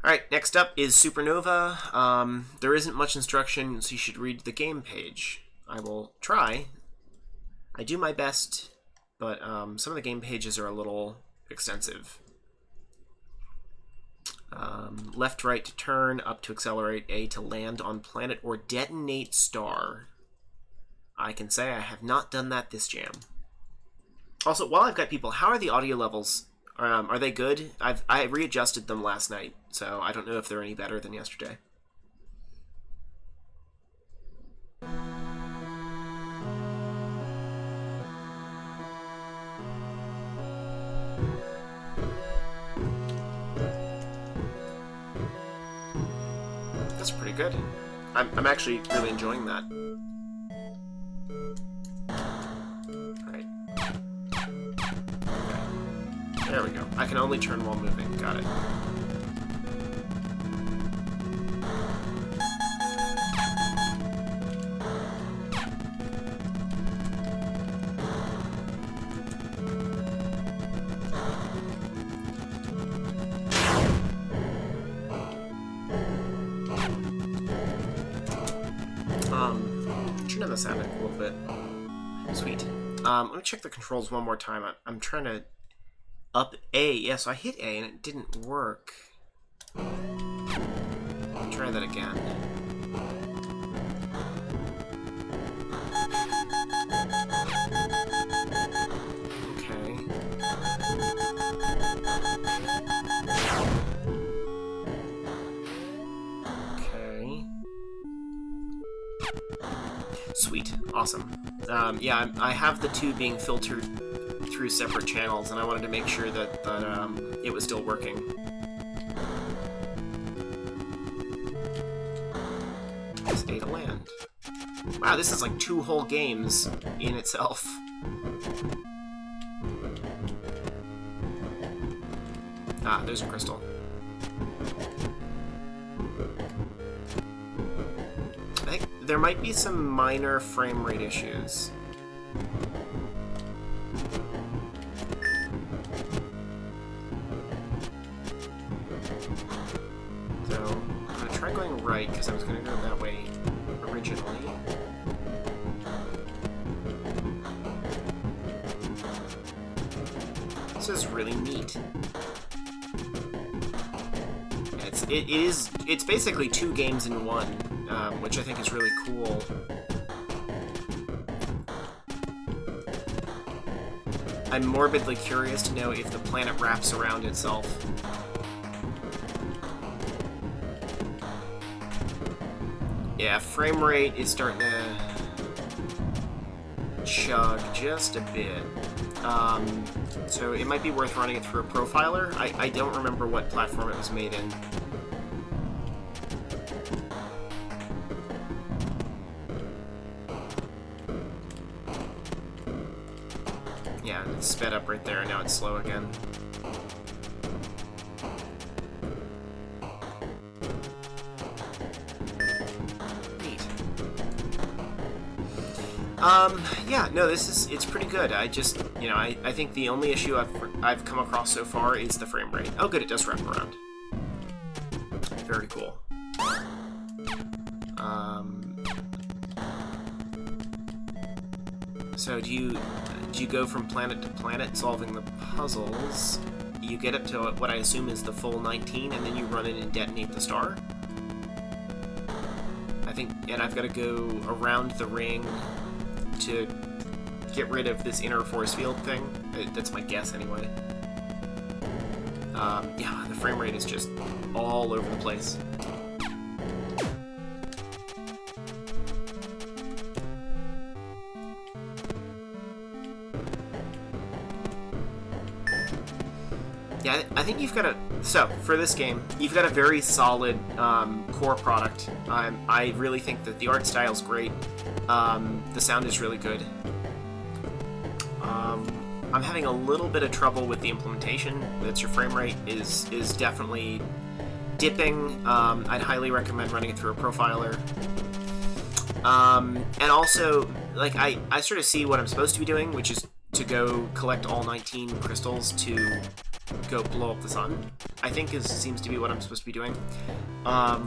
Alright, next up is Supernova. There isn't much instruction, so you should read the game page. I will try. I do my best, but some of the game pages are a little extensive. Left, right to turn, up to accelerate, A to land on planet or detonate star. I can say I have not done that this jam. Also, while I've got people, how are the audio levels? Are they good? I readjusted them last night, so I don't know if they're any better than yesterday. That's pretty good. I'm actually really enjoying that. Alright. There we go. I can only turn while moving. Got it. Turn down the sound a little bit. Sweet. Let me check the controls one more time. I'm trying to up A. Yeah, so I hit A and it didn't work. Try that again. Okay. Okay. Sweet. Awesome. Yeah, I have the two being filtered through separate channels, and I wanted to make sure that it was still working. Stay to land. Wow, this is like 2 whole games in itself. Ah, there's a crystal. I think there might be some minor frame rate issues. So, I'm going to try going right, because I was going to go that way originally. This is really neat. It's basically 2 games in one, which I think is really cool. I'm morbidly curious to know if the planet wraps around itself. Yeah, frame rate is starting to chug just a bit. So it might be worth running it through a profiler. I don't remember what platform it was made in. Yeah, it's sped up right there, and now it's slow again. Neat. Yeah, no, it's pretty good. I just, you know, I think the only issue I've come across so far is the frame rate. Oh, good, it does wrap around. Very cool. So do you go from planet to planet solving the puzzles? You get up to what I assume is the full 19, and then you run in and detonate the star? I think, and I've got to go around the ring to get rid of this inner force field thing. That's my guess, anyway. Yeah, the frame rate is just all over the place. Yeah, I think you've got a... So, for this game, you've got a very solid core product. I really think that the art style's great. The sound is really good. I'm having a little bit of trouble with the implementation. That your frame rate is definitely dipping. I'd highly recommend running it through a profiler. And also, like, I sort of see what I'm supposed to be doing, which is to go collect all 19 crystals to go blow up the sun. I think seems to be what I'm supposed to be doing. I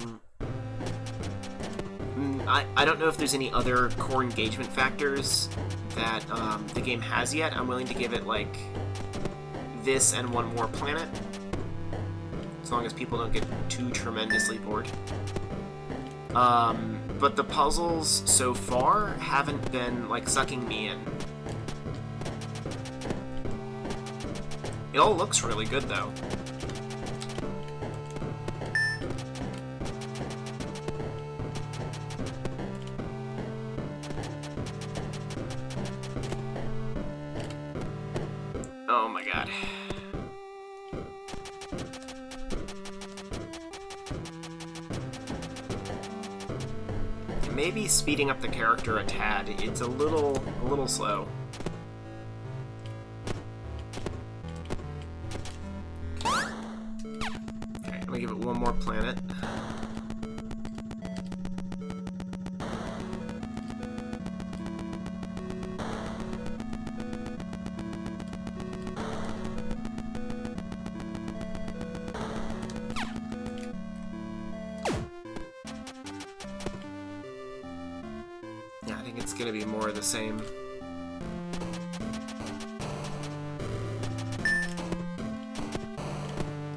don't know if there's any other core engagement factors that the game has yet. I'm willing to give it, like, this and one more planet, as long as people don't get too tremendously bored. But the puzzles so far haven't been, like, sucking me in. It all looks really good, though. Oh my god. maybe speeding up the character a tad. It's a little slow. Okay, I'm gonna give it one more planet. It's gonna be more of the same.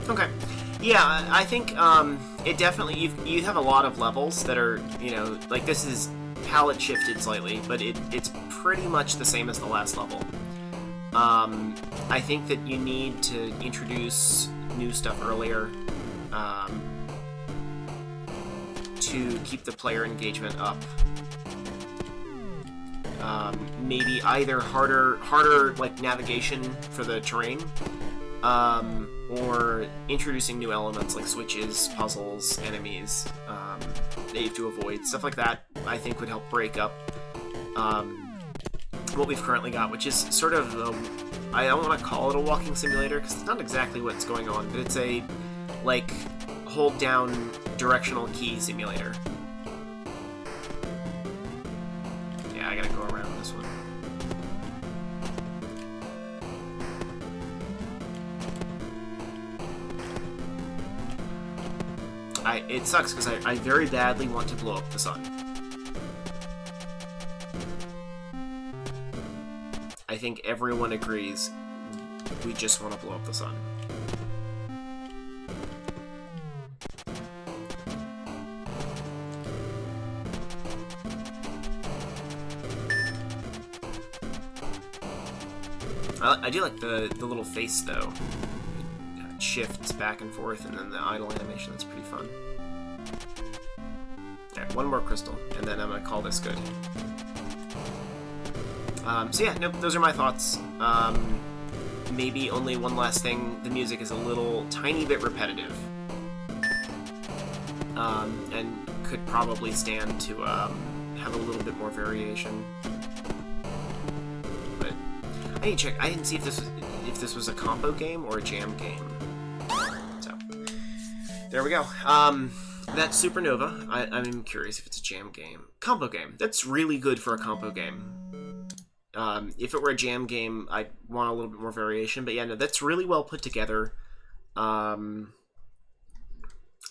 Okay. Yeah, I think it definitely you have a lot of levels that are, you know, like this is palette shifted slightly, but it's pretty much the same as the last level. I think that you need to introduce new stuff earlier to keep the player engagement up. Maybe either harder like navigation for the terrain, or introducing new elements like switches, puzzles, enemies that you have to avoid. Stuff like that, I think, would help break up what we've currently got, which is sort of I don't want to call it a walking simulator because it's not exactly what's going on, but it's a like hold down directional key simulator. I gotta go around this one. It sucks because I very badly want to blow up the sun. I think everyone agrees we just want to blow up the sun. I do like the little face, though. It shifts back and forth, and then the idle animation, that's pretty fun. Alright, one more crystal, and then I'm going to call this good. So yeah, nope, those are my thoughts. Maybe only one last thing, the music is a little tiny bit repetitive. And could probably stand to have a little bit more variation. I need to check. I didn't see if this was a combo game or a jam game. So there we go. That's Supernova. I'm curious if it's a jam game, combo game. That's really good for a combo game. If it were a jam game, I'd want a little bit more variation. But yeah, no, that's really well put together. I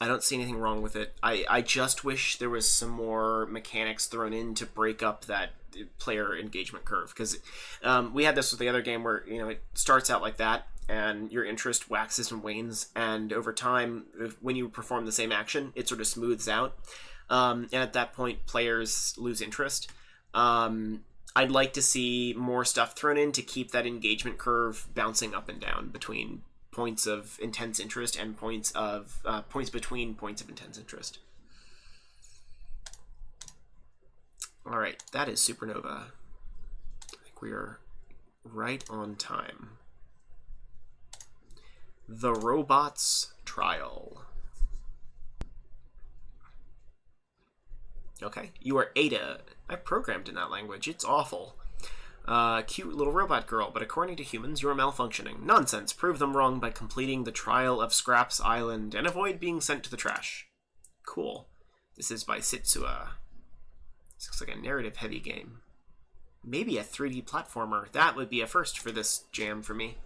don't see anything wrong with it. I just wish there was some more mechanics thrown in to break up that player engagement curve, because we had this with the other game where, you know, it starts out like that and your interest waxes and wanes, and over time, when you perform the same action, it sort of smooths out, and at that point players lose interest. I'd like to see more stuff thrown in to keep that engagement curve bouncing up and down between points of intense interest and points between points of intense interest. All right, that is Supernova. I think we are right on time. The Robots Trial. Okay, you are Ada. I programmed in that language. It's awful. Cute little robot girl, but according to humans, you are malfunctioning. Nonsense. Prove them wrong by completing the trial of Scraps Island and avoid being sent to the trash. Cool. This is by Sitsua. This looks like a narrative-heavy game. Maybe a 3D platformer. That would be a first for this jam for me.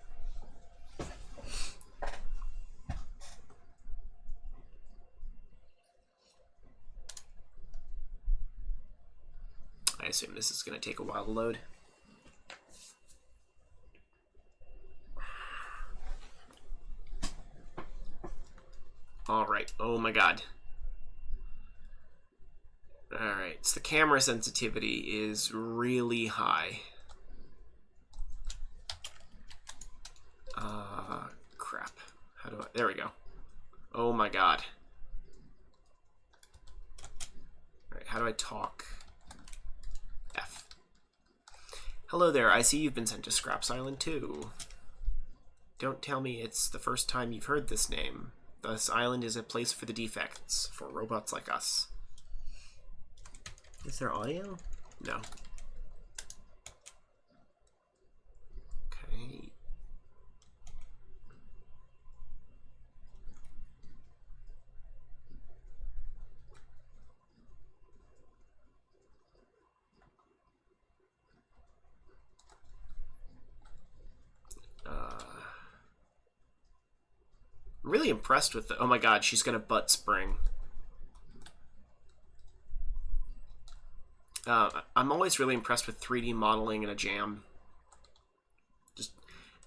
I assume this is going to take a while to load. Alright, oh my god. Alright, so the camera sensitivity is really high. Crap. How do I... There we go. Oh my god. Alright, how do I talk? F. Hello there, I see you've been sent to Scraps Island too. Don't tell me it's the first time you've heard this name. This island is a place for the defects, for robots like us. Is there audio? No. Okay. I'm really impressed with the... Oh my god, she's gonna butt spring. I'm always really impressed with 3D modeling in a jam. Just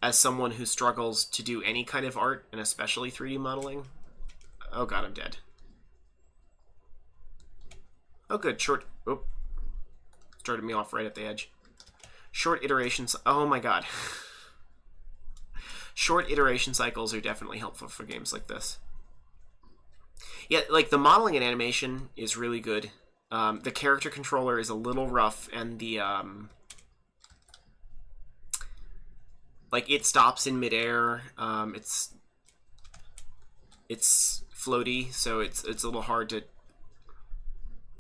as someone who struggles to do any kind of art, and especially 3D modeling. Oh god, I'm dead. Oh good, short... Oh. Started me off right at the edge. Short iterations... Oh my god. Short iteration cycles are definitely helpful for games like this. Yeah, like, the modeling and animation is really good. The character controller is a little rough, and the, like, it stops in midair. It's floaty, so it's a little hard to...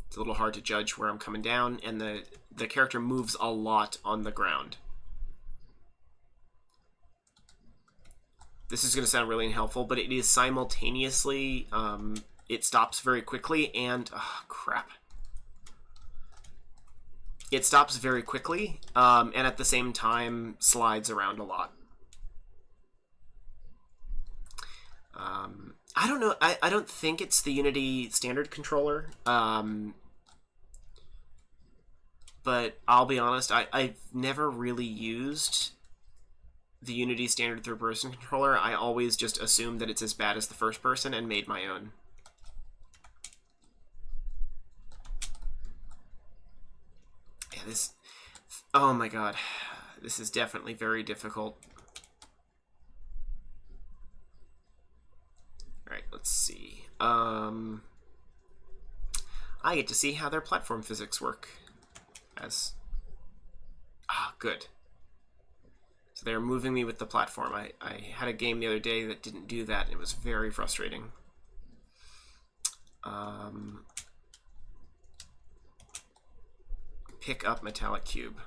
It's a little hard to judge where I'm coming down, and the character moves a lot on the ground. This is going to sound really unhelpful, but it is simultaneously, it stops very quickly, and... Oh, crap. It stops very quickly, and at the same time slides around a lot. I don't know. I don't think it's the Unity standard controller. But I'll be honest, I've never really used the Unity standard third-person controller. I always just assumed that it's as bad as the first person and made my own. Yeah, this... Oh my god. This is definitely very difficult. Alright, let's see. I get to see how their platform physics work. Good. So they're moving me with the platform. I had a game the other day that didn't do that, and it was very frustrating. Pick up metallic cube.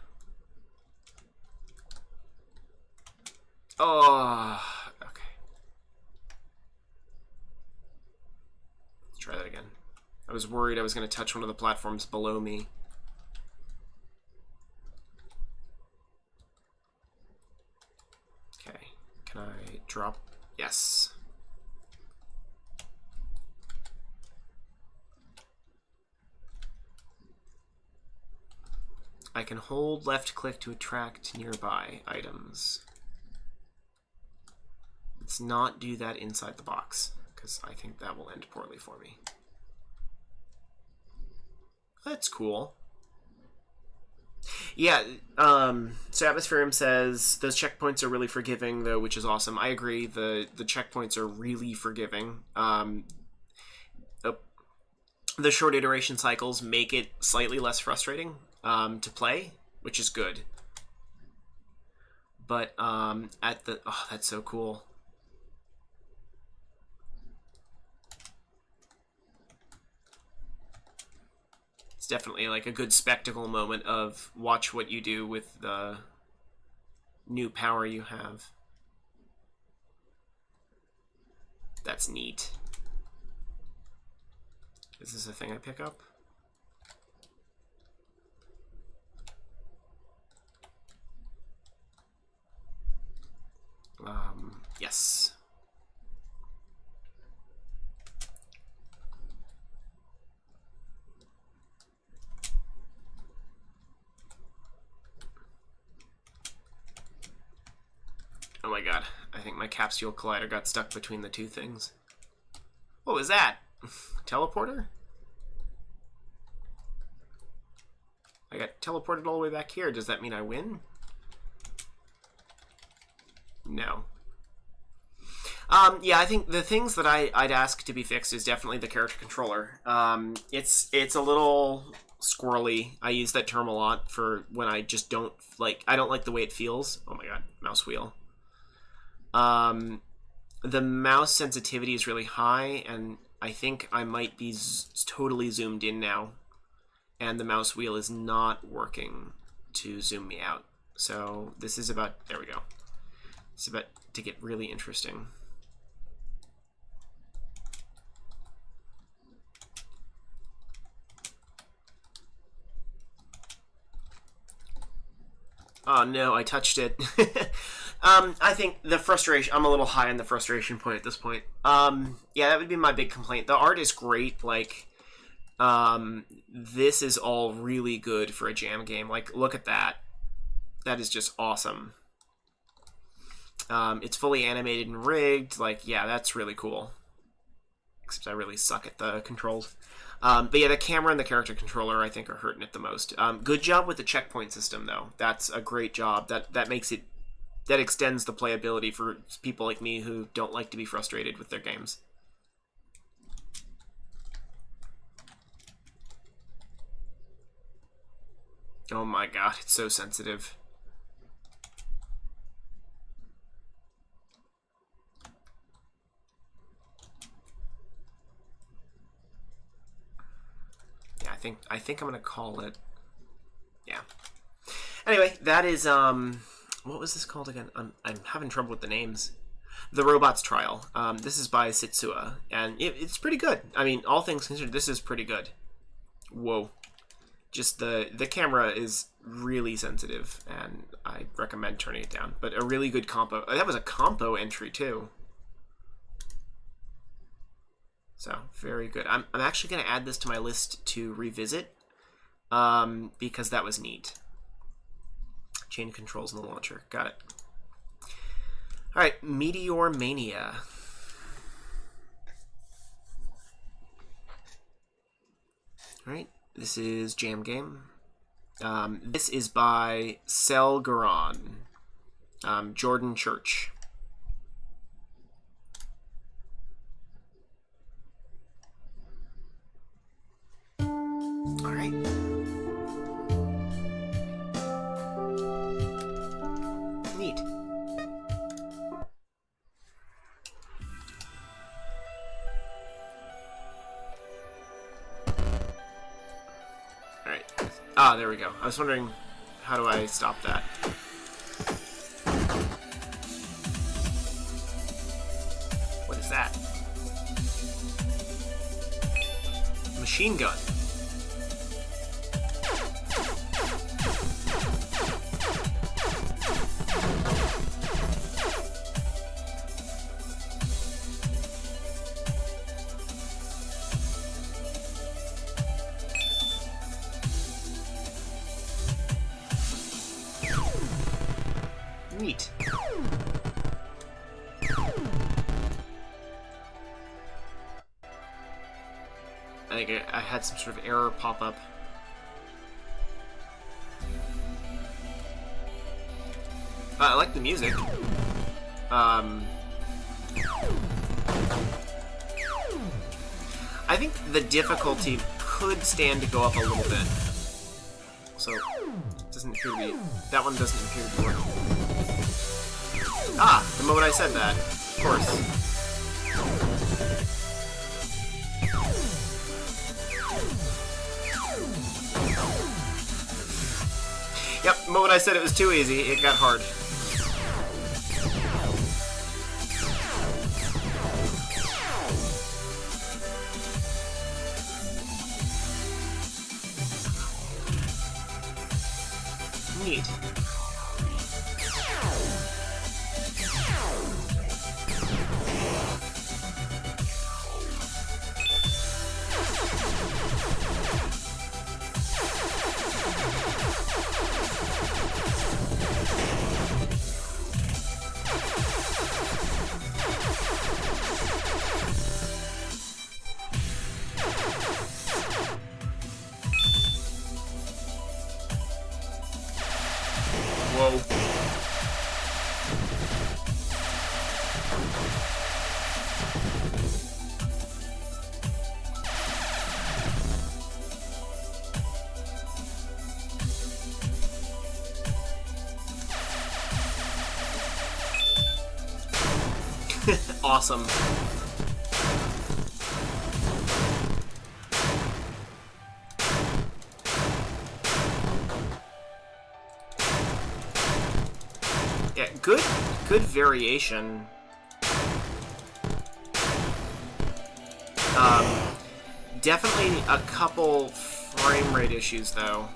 Oh, okay. Let's try that again. I was worried I was going to touch one of the platforms below me. Okay, can I drop? Yes. I can hold left click to attract nearby items. Let's not do that inside the box, because I think that will end poorly for me. That's cool. Yeah, so Atmospherium says, those checkpoints are really forgiving, though, which is awesome. I agree, the checkpoints are really forgiving. The short iteration cycles make it slightly less frustrating to play, which is good. But at the... Oh, that's so cool. It's definitely like a good spectacle moment of watch what you do with the new power you have. That's neat. Is this a thing I pick up? Yes. Oh my god, I think my capsule collider got stuck between the two things. What was that? Teleporter? I got teleported all the way back here. Does that mean I win? No. Yeah, I think the things that I'd ask to be fixed is definitely the character controller. It's a little squirrely. I use that term a lot for when I just don't like... I don't like the way it feels. Oh my god, mouse wheel. The mouse sensitivity is really high, and I think I might be totally zoomed in now. and the mouse wheel is not working to zoom me out. So this is about, there we go. It's about to get really interesting. Oh no, I touched it. I think the frustration, I'm a little high on the frustration point at this point. Yeah, that would be my big complaint. The art is great, like, this is all really good for a jam game. Like, look at that. That is just awesome. It's fully animated and rigged. Like, yeah, that's really cool. Except I really suck at the controls. But yeah, the camera and the character controller, I think, are hurting it the most. Good job with the checkpoint system, though. That's a great job. That makes it, that extends the playability for people like me who don't like to be frustrated with their games. Oh my god, it's so sensitive. Yeah, I think I'm gonna call it. Yeah. Anyway, that is what was this called again? I'm having trouble with the names. The Robot's Trial. This is by Sitsua, and it's pretty good. I mean, all things considered, this is pretty good. Whoa. Just the camera is really sensitive, and I recommend turning it down. But a really good compo. That was a compo entry too. So very good. I'm actually going to add this to my list to revisit, because that was neat. Chain controls in the launcher. Got it. All right, Meteor Mania. All right. This is Jam Game. This is by Cel Garon, Jordan Church. All right. Neat. Ah, there we go. I was wondering, how do I stop that? What is that? Machine gun. Neat. I think I had some sort of error pop up. I like the music. I think the difficulty could stand to go up a little bit. So, it doesn't appear to be... That one doesn't appear to be working. Ah, the moment I said that. Of course. Yep, the moment I said it was too easy, it got hard. Neat. Whoa. Awesome. good variation. Definitely a couple frame rate issues, though.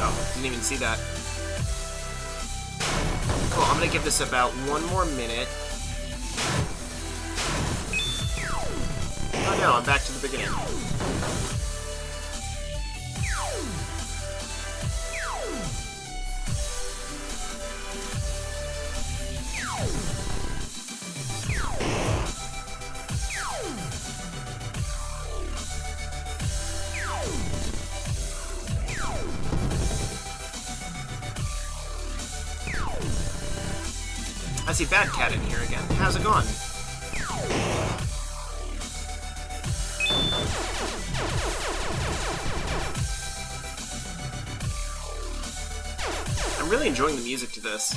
Oh, didn't even see that. Cool, I'm gonna give this about 1 more minute. Oh no, I'm back to the beginning. I see Bad Cat in here again. How's it going? I'm really enjoying the music to this.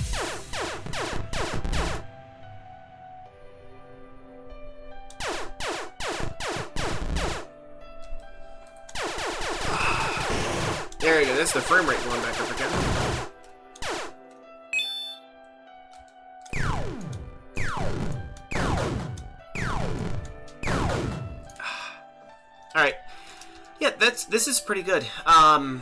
There you go, that's the frame rate going back up again. Alright. Yeah, this is pretty good. I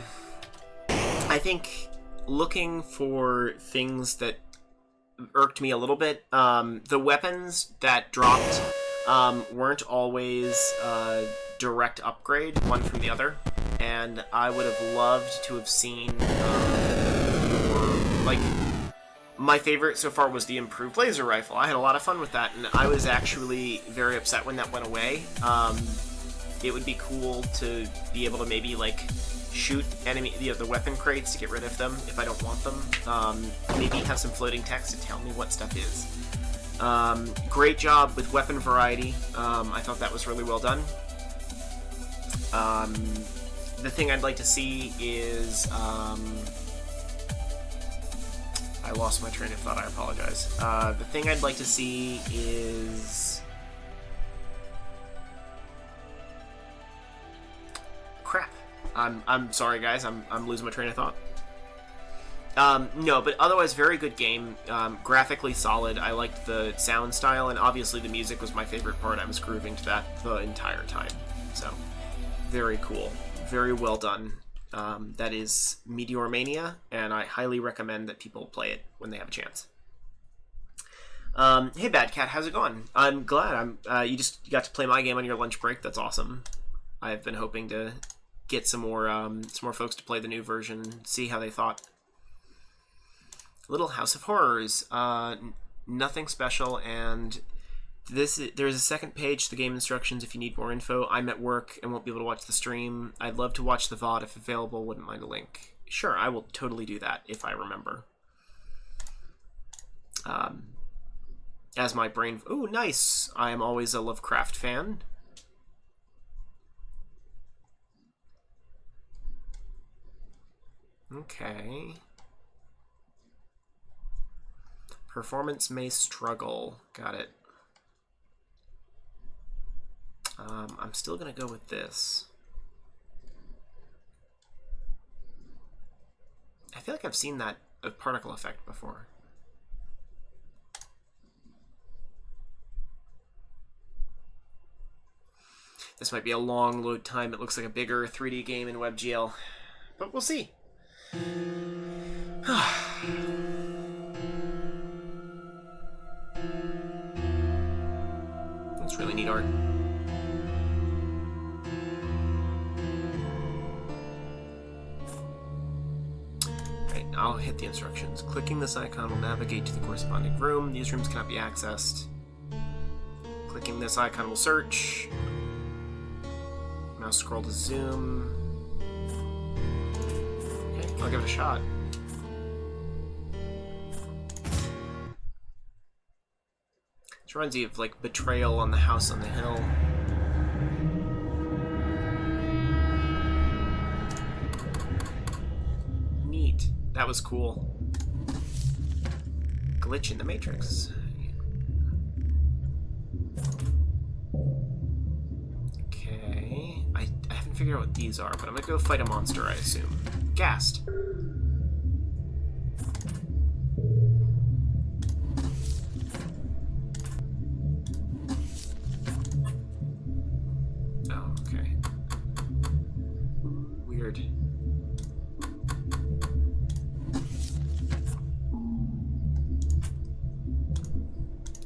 think looking for things that irked me a little bit, the weapons that dropped weren't always direct upgrade, one from the other, and I would have loved to have seen more, like, my favorite so far was the improved laser rifle. I had a lot of fun with that, and I was actually very upset when that went away. It would be cool to be able to maybe, like, shoot the weapon crates to get rid of them if I don't want them. Maybe have some floating text to tell me what stuff is. Great job with weapon variety. I thought that was really well done. The thing I'd like to see is... I lost my train of thought, I apologize. The thing I'd like to see is... Crap. I'm sorry, guys. I'm losing my train of thought. No, but otherwise, very good game. Graphically solid. I liked the sound style, and obviously the music was my favorite part. I was grooving to that the entire time. So, very cool. Very well done. That is Meteor Mania, and I highly recommend that people play it when they have a chance. Hey, Bad Cat, how's it going? I'm glad. You just got to play my game on your lunch break. That's awesome. I've been hoping to get some more folks to play the new version, see how they thought. Little House of Horrors. Nothing special, and there's a second page to the game instructions if you need more info. I'm at work and won't be able to watch the stream. I'd love to watch the VOD if available. Wouldn't mind a link. Sure, I will totally do that if I remember. As my brain... Ooh, nice! I am always a Lovecraft fan. Okay. Performance may struggle. Got it. I'm still gonna go with this. I feel like I've seen that particle effect before. This might be a long load time. It looks like a bigger 3D game in WebGL, but we'll see. That's really neat art. Right, I'll hit the instructions. Clicking this icon will navigate to the corresponding room. These rooms cannot be accessed. Clicking this icon will search. Mouse scroll to zoom. Okay, I'll give it a shot. This reminds me of, like, Betrayal on the House on the Hill. Neat. That was cool. glitch in the Matrix. Okay, I haven't figured out what these are, but I'm gonna go fight a monster, I assume. Ghast. Oh, okay. Weird.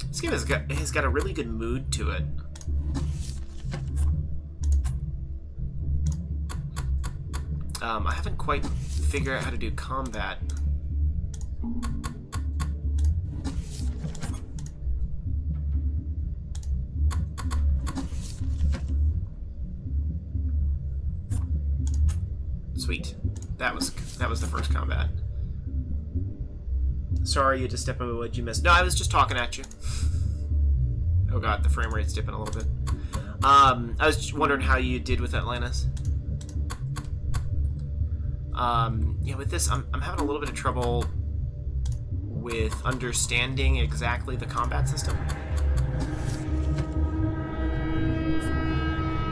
This game has got a really good mood to it. I haven't quite figured out how to do combat. Sweet. That was the first combat. Sorry, you had to step in a wood you missed. No, I was just talking at you. Oh god, the frame rate's dipping a little bit. I was just wondering how you did with Atlantis. Yeah, with this, I'm having a little bit of trouble with understanding exactly the combat system.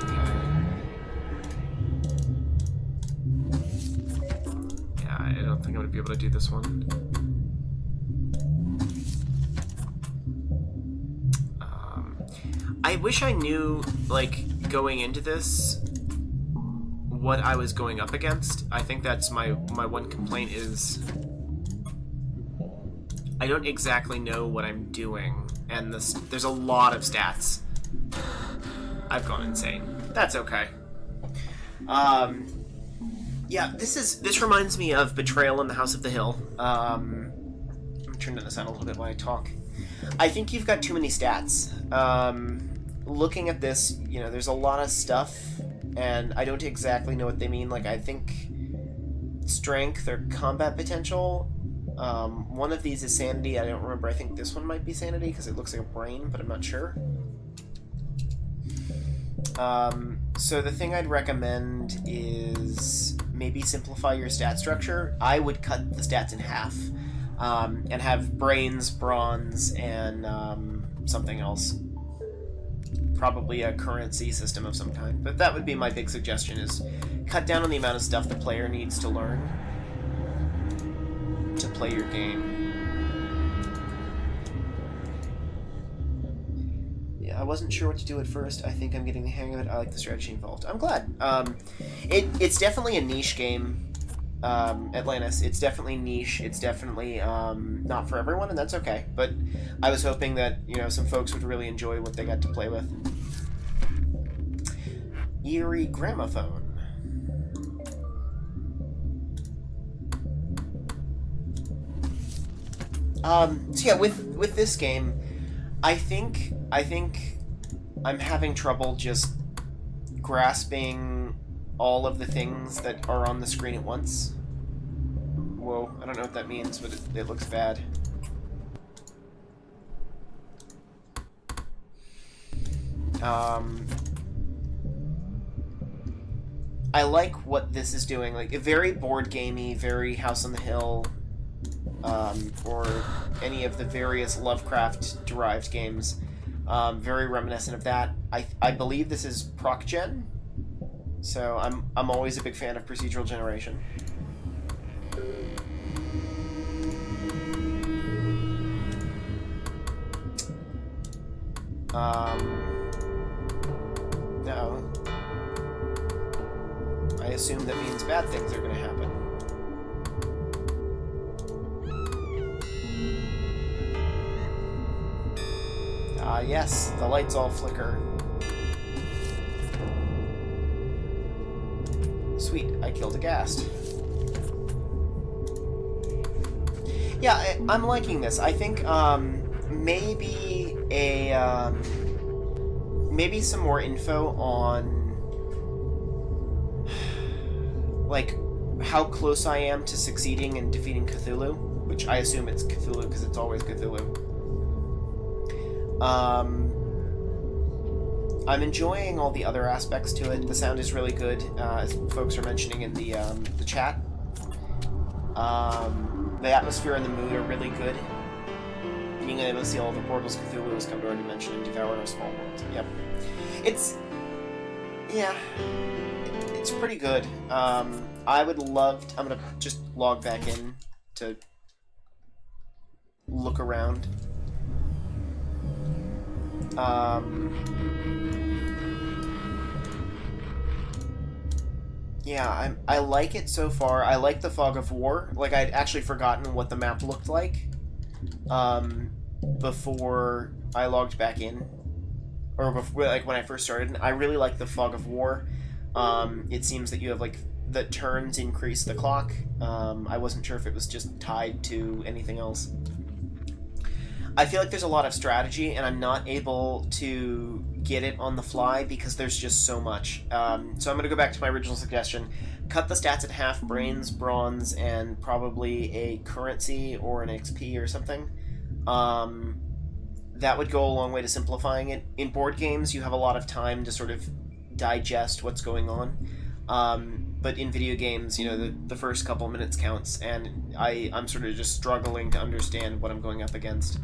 Okay. Yeah, I don't think I'm going to be able to do this one. I wish I knew, like, going into this, what I was going up against. I think that's my one complaint is I don't exactly know what I'm doing, and there's a lot of stats. I've gone insane. That's okay. Yeah, this reminds me of Betrayal in the House of the Hill. I'm turning this on a little bit while I talk. I think you've got too many stats. Looking at this, you know, there's a lot of stuff, and I don't exactly know what they mean. Like, I think strength or combat potential. One of these is sanity. I don't remember. I think this one might be sanity because it looks like a brain, but I'm not sure. So the thing I'd recommend is maybe simplify your stat structure. I would cut the stats in half, and have brains, bronze, and something else. Probably a currency system of some kind. But that would be my big suggestion, is cut down on the amount of stuff the player needs to learn to play your game. Yeah, I wasn't sure what to do at first. I think I'm getting the hang of it. I like the strategy involved. I'm glad. It's definitely a niche game, Atlantis. It's definitely niche. It's definitely not for everyone, and that's okay. But I was hoping that, you know, some folks would really enjoy what they got to play with. Eerie Gramophone. So yeah, with this game, I think I'm having trouble just grasping all of the things that are on the screen at once. Whoa, I don't know what that means, but it looks bad. I like what this is doing. Like, very board gamey, very House on the Hill, or any of the various Lovecraft-derived games. Very reminiscent of that. I believe this is proc gen, so I'm always a big fan of procedural generation. No. I assume that means bad things are going to happen. Yes, the lights all flicker. Sweet, I killed a ghast. Yeah, I'm liking this. I think maybe maybe some more info on like how close I am to succeeding in defeating Cthulhu, which I assume it's Cthulhu because it's always Cthulhu. I'm enjoying all the other aspects to it. The sound is really good, as folks are mentioning in the chat. The atmosphere and the mood are really good. Being able to see all the portals Cthulhu has come to our dimension and devour our small world. Yep. It's... yeah. It's pretty good. I would love to, I'm gonna just log back in to look around. Yeah, I like it so far. I like the Fog of War. Like, I'd actually forgotten what the map looked like before I logged back in, or before, like, when I first started. I really like the Fog of War. It seems that you have, like, the turns increase the clock. I wasn't sure if it was just tied to anything else. I feel like there's a lot of strategy, and I'm not able to get it on the fly because there's just so much. So I'm going to go back to my original suggestion. Cut the stats at half: brains, bronze, and probably a currency or an XP or something. That would go a long way to simplifying it. In board games, you have a lot of time to sort of digest what's going on. But in video games, you know, the first couple minutes counts, and I'm sort of just struggling to understand what I'm going up against.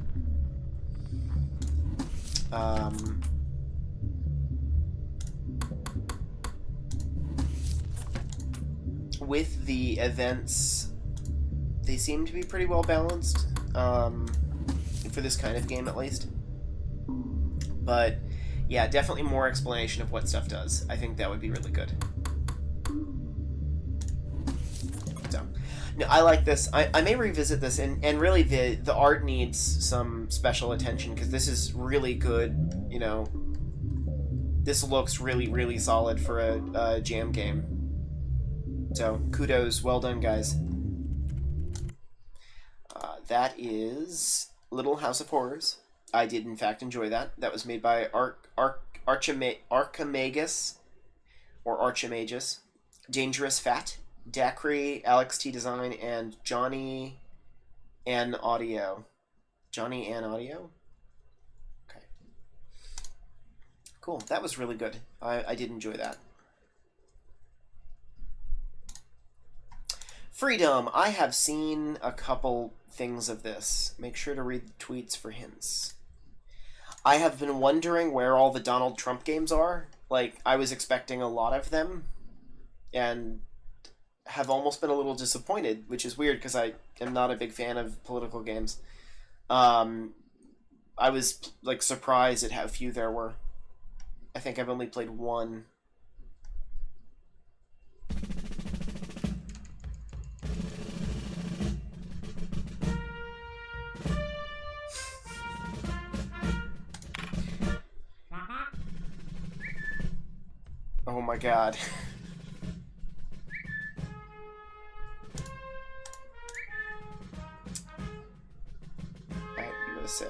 With the events, they seem to be pretty well balanced, for this kind of game at least. But yeah, definitely more explanation of what stuff does. I think that would be really good. So, no, I like this. I may revisit this, and really the art needs some special attention, because this is really good, you know. This looks really, really solid for a jam game. So, kudos. Well done, guys. That is Little House of Horrors. I did, in fact, enjoy that. That was made by Archimagus, or Archimagus. Dangerous Fat, Dacry, Alex T. Design, and Johnny N. Audio. Johnny N. Audio? Okay. Cool. That was really good. I did enjoy that. Freedom. I have seen a couple things of this. Make sure to read the tweets for hints. I have been wondering where all the Donald Trump games are. Like, I was expecting a lot of them, and have almost been a little disappointed, which is weird because I am not a big fan of political games. I was, like, surprised at how few there were. I think I've only played one. Oh my god. At USA.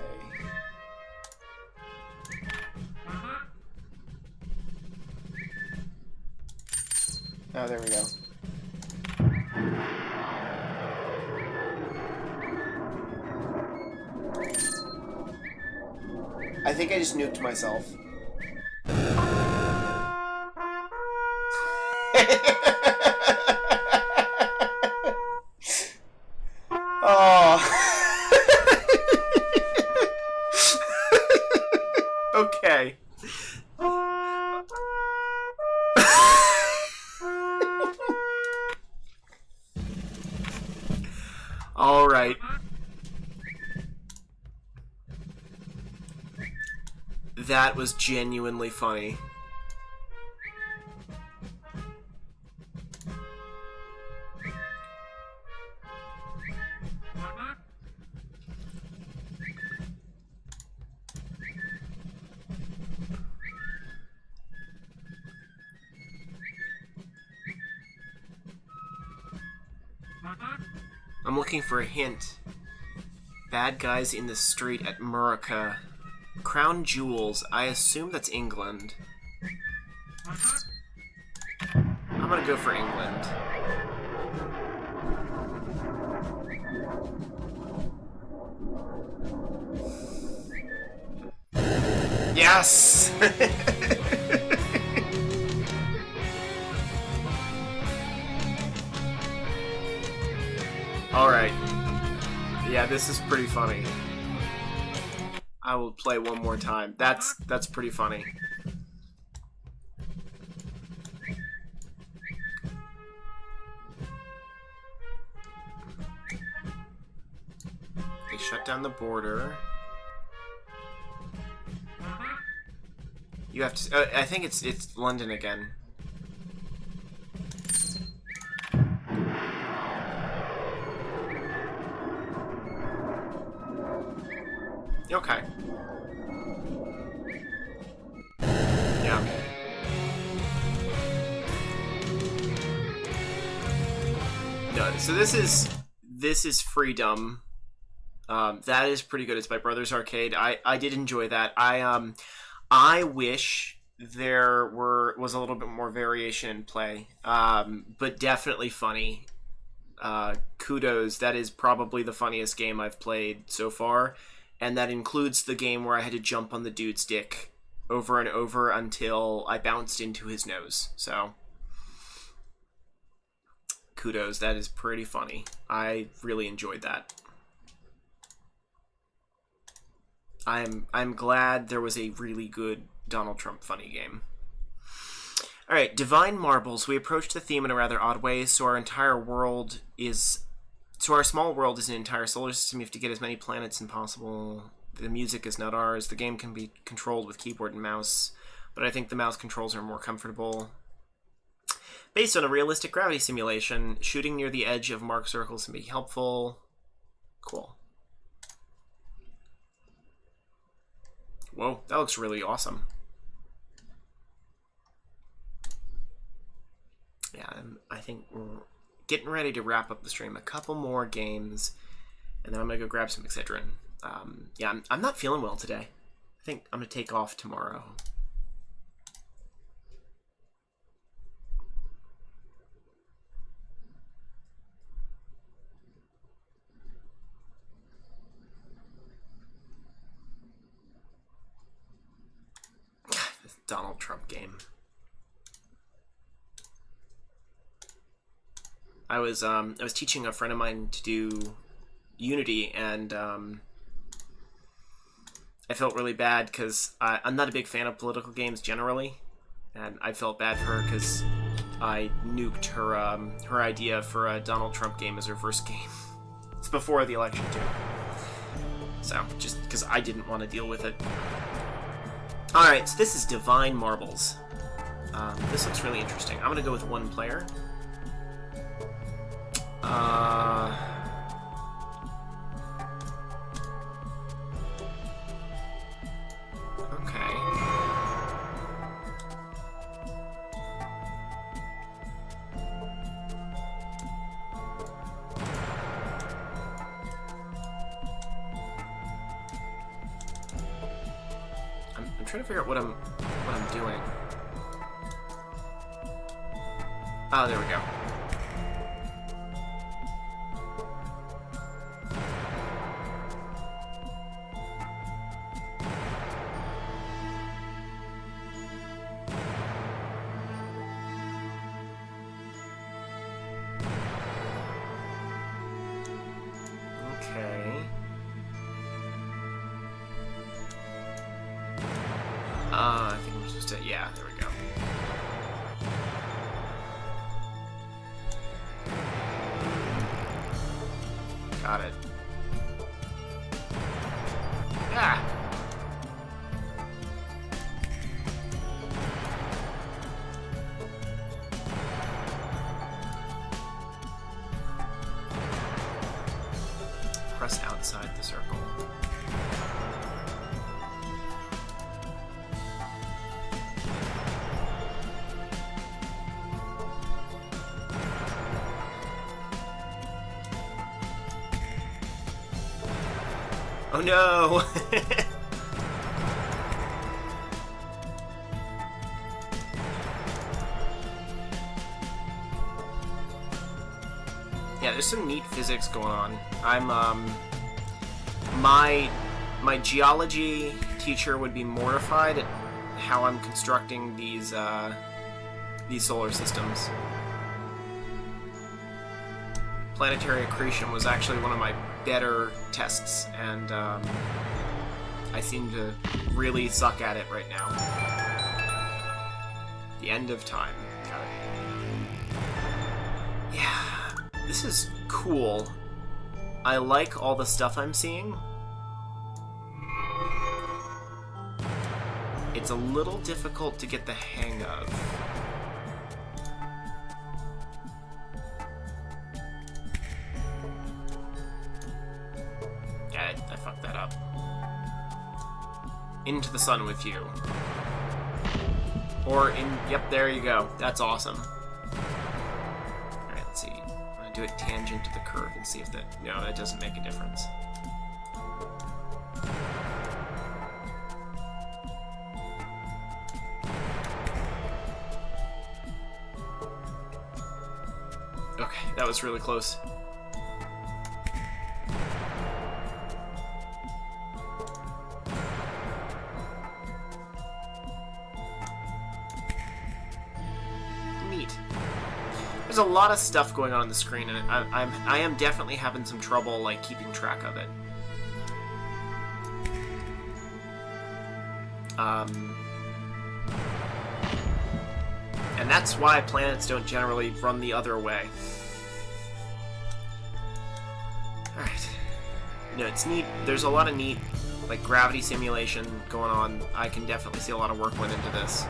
Oh, there we go. I think I just nuked myself. Okay. All right. That was genuinely funny. I'm looking for a hint. Bad guys in the street at Murica. Crown Jewels. I assume that's England. I'm gonna go for England. Yes! Alright. Yeah, this is pretty funny. I will play one more time. That's pretty funny. They shut down the border. You have to. I think it's London again. Okay. Yeah. No, so this is Freedom. That is pretty good. It's by Brothers Arcade. I did enjoy that. I wish there was a little bit more variation in play. But definitely funny. Kudos. That is probably the funniest game I've played so far. And that includes the game where I had to jump on the dude's dick over and over until I bounced into his nose. So, kudos. That is pretty funny. I really enjoyed that. I'm glad there was a really good Donald Trump funny game. Alright, Divine Marbles. We approach the theme in a rather odd way, so our small world is an entire solar system. You have to get as many planets as possible. The music is not ours. The game can be controlled with keyboard and mouse, but I think the mouse controls are more comfortable. Based on a realistic gravity simulation, shooting near the edge of marked circles can be helpful. Cool. Whoa, that looks really awesome. Yeah, I think we're getting ready to wrap up the stream. A couple more games, and then I'm going to go grab some Excedrin. Yeah, I'm not feeling well today. I think I'm going to take off tomorrow. This Donald Trump game. I was teaching a friend of mine to do Unity, and I felt really bad because I'm not a big fan of political games generally, and I felt bad for her because I nuked her idea for a Donald Trump game as her first game. It's before the election too, so just because I didn't want to deal with it. All right, so this is Divine Marbles. This looks really interesting. I'm gonna go with one player. Okay. I'm trying to figure out what I'm doing. Oh, there we go. I think we're supposed to... Yeah, there we go. Got it. Ah! Press outside the circle. Oh no! Yeah, there's some neat physics going on. I'm my geology teacher would be mortified at how I'm constructing these solar systems. Planetary accretion was actually one of my better tests, and I seem to really suck at it right now. The end of time. Got it. Yeah, this is cool. I like all the stuff I'm seeing. It's a little difficult to get the hang of. Yeah, I fucked that up. Into the sun with you. Or in... Yep, there you go. That's awesome. Alright, let's see. I'm gonna do a tangent to the curve and see if that... No, that doesn't make a difference. Okay, that was really close. Neat. There's a lot of stuff going on the screen, and I am definitely having some trouble like keeping track of it. And that's why planets don't generally run the other way. Alright. No, it's neat. There's a lot of neat, like, gravity simulation going on. I can definitely see a lot of work went into this.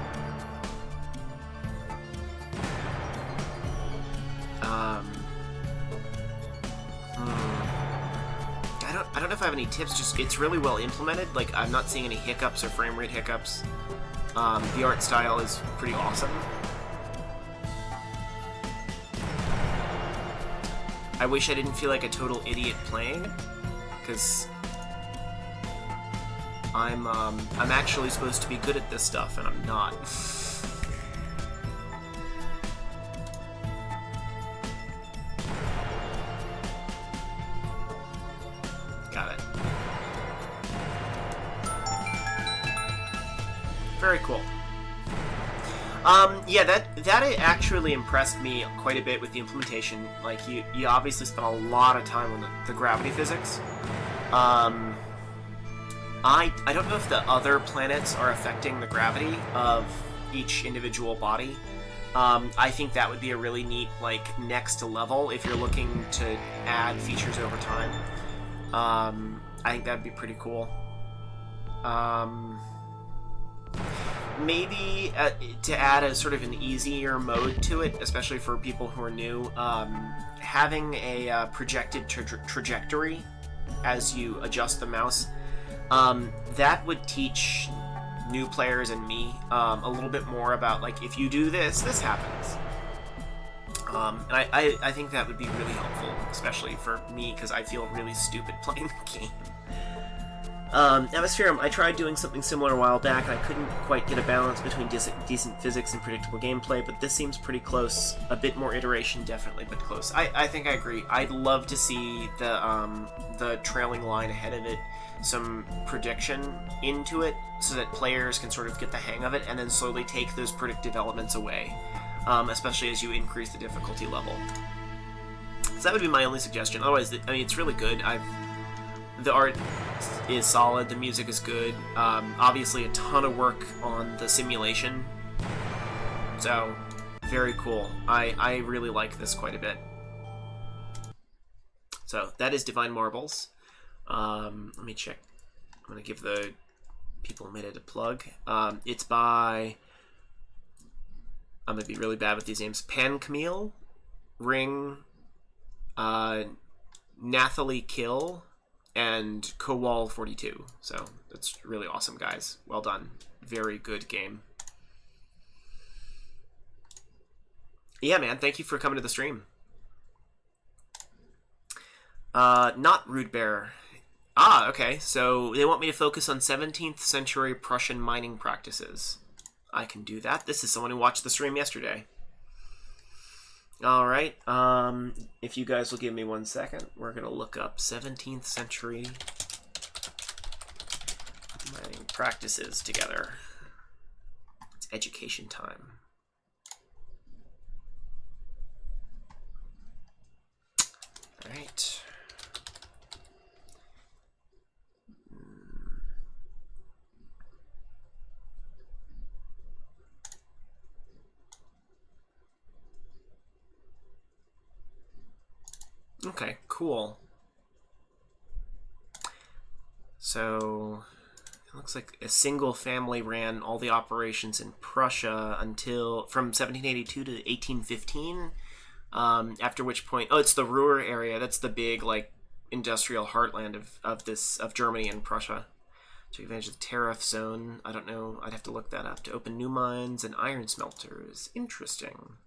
I don't know if I have any tips. Just, it's really well implemented. Like, I'm not seeing any hiccups or frame rate hiccups. The art style is pretty awesome. I wish I didn't feel like a total idiot playing, because I'm actually supposed to be good at this stuff, and I'm not. Got it. Very cool. Yeah, that actually impressed me quite a bit with the implementation. Like, you obviously spent a lot of time on the gravity physics. I don't know if the other planets are affecting the gravity of each individual body. I think that would be a really neat, like, next level if you're looking to add features over time. I think that'd be pretty cool. Maybe to add a sort of an easier mode to it, especially for people who are new, having a projected trajectory as you adjust the mouse, that would teach new players and me a little bit more about, like, if you do this, this happens. And I think that would be really helpful, especially for me, because I feel really stupid playing the game. Atmosphere, I tried doing something similar a while back, and I couldn't quite get a balance between decent physics and predictable gameplay, but this seems pretty close. A bit more iteration, definitely, but close. I think I agree. I'd love to see the trailing line ahead of it, some prediction into it, so that players can sort of get the hang of it, and then slowly take those predictive elements away, especially as you increase the difficulty level. So that would be my only suggestion. Otherwise, I mean, it's really good. The art is solid, the music is good, obviously a ton of work on the simulation, so very cool. I really like this quite a bit. So that is Divine Marbles. Let me check. I'm going to give the people a minute to plug. It's by, I'm going to be really bad with these names, Pan Camille, Ring, Nathalie Kill, and Kowal 42. So that's really awesome, guys. Well done. Very good game. Yeah, man. Thank you for coming to the stream. Not Rude Bear. Ah, okay. So they want me to focus on 17th century Prussian mining practices. I can do that. This is someone who watched the stream yesterday. Alright, if you guys will give me 1 second, we're going to look up 17th century mining practices together. It's education time. Alright. Okay, cool. So it looks like a single family ran all the operations in Prussia until from 1782 to 1815. After which point, oh, it's the Ruhr area. That's the big like industrial heartland of Germany and Prussia. Take advantage of the tariff zone. I don't know. I'd have to look that up. To open new mines and iron smelters. Interesting.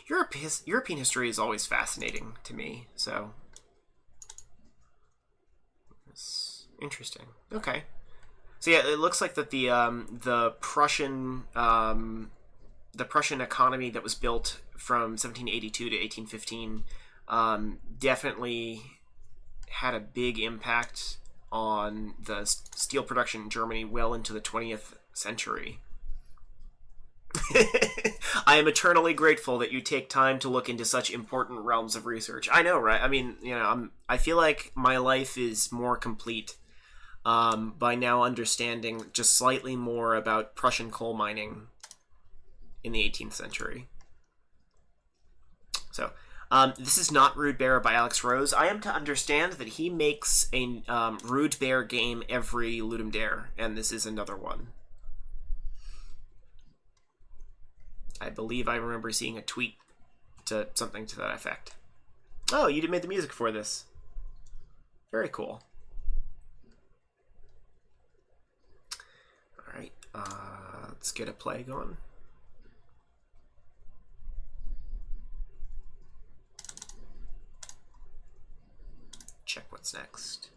European history is always fascinating to me. So it's interesting. Okay. So yeah, it looks like that the Prussian economy that was built from 1782 to 1815 definitely had a big impact on the steel production in Germany well into the 20th century. I am eternally grateful that you take time to look into such important realms of research. I know, right? I mean, I feel like my life is more complete by now understanding just slightly more about Prussian coal mining in the 18th century. So, this is not Rude Bear by Alex Rose. I am to understand that he makes a Rude Bear game every Ludum Dare, and this is another one. I believe I remember seeing a tweet to something to that effect. Oh, you made the music for this. Very cool. All right, let's get a play going. Check what's next.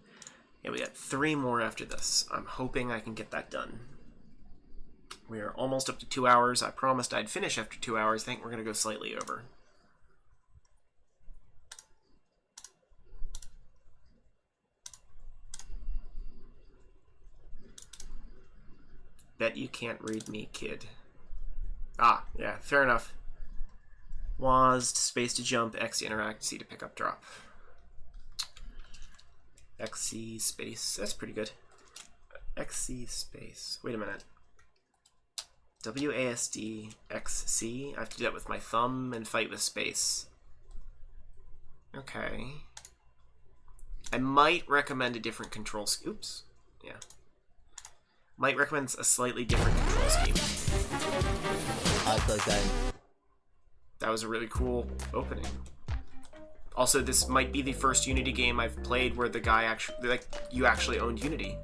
Yeah, we got 3 more after this. I'm hoping I can get that done. We are almost up to 2 hours. I promised I'd finish after 2 hours. I think we're going to go slightly over. Bet you can't read me, kid. Ah, yeah, fair enough. WASD, space to jump, X to interact, C to pick up, drop. XC space. That's pretty good. XC space. Wait a minute. WASD XC. I have to do that with my thumb and fight with space. Okay. I might recommend a different control scheme. Oops. Yeah. Might recommend a slightly different control scheme. I like that. That was a really cool opening. Also, this might be the first Unity game I've played where the guy actually, like, you actually owned Unity.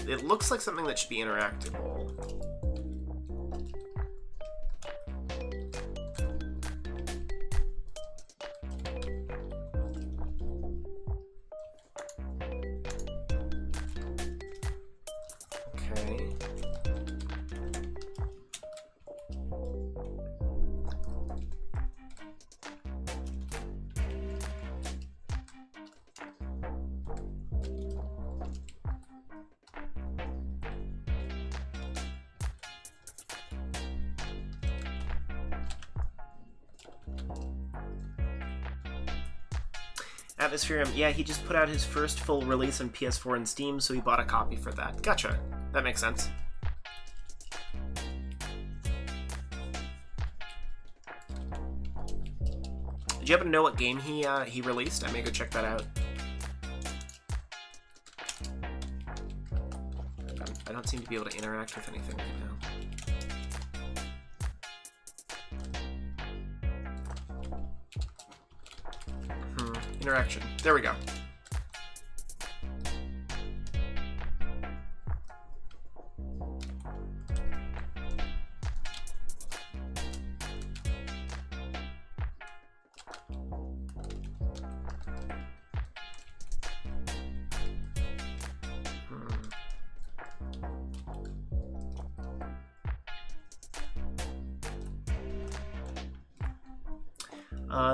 It looks like something that should be interactable. Okay. Atmospherium, yeah, he just put out his first full release on PS4 and Steam, so he bought a copy for that. Gotcha. That makes sense. Did you happen to know what game he released? I may go check that out. I don't seem to be able to interact with anything right now. Interaction. There we go.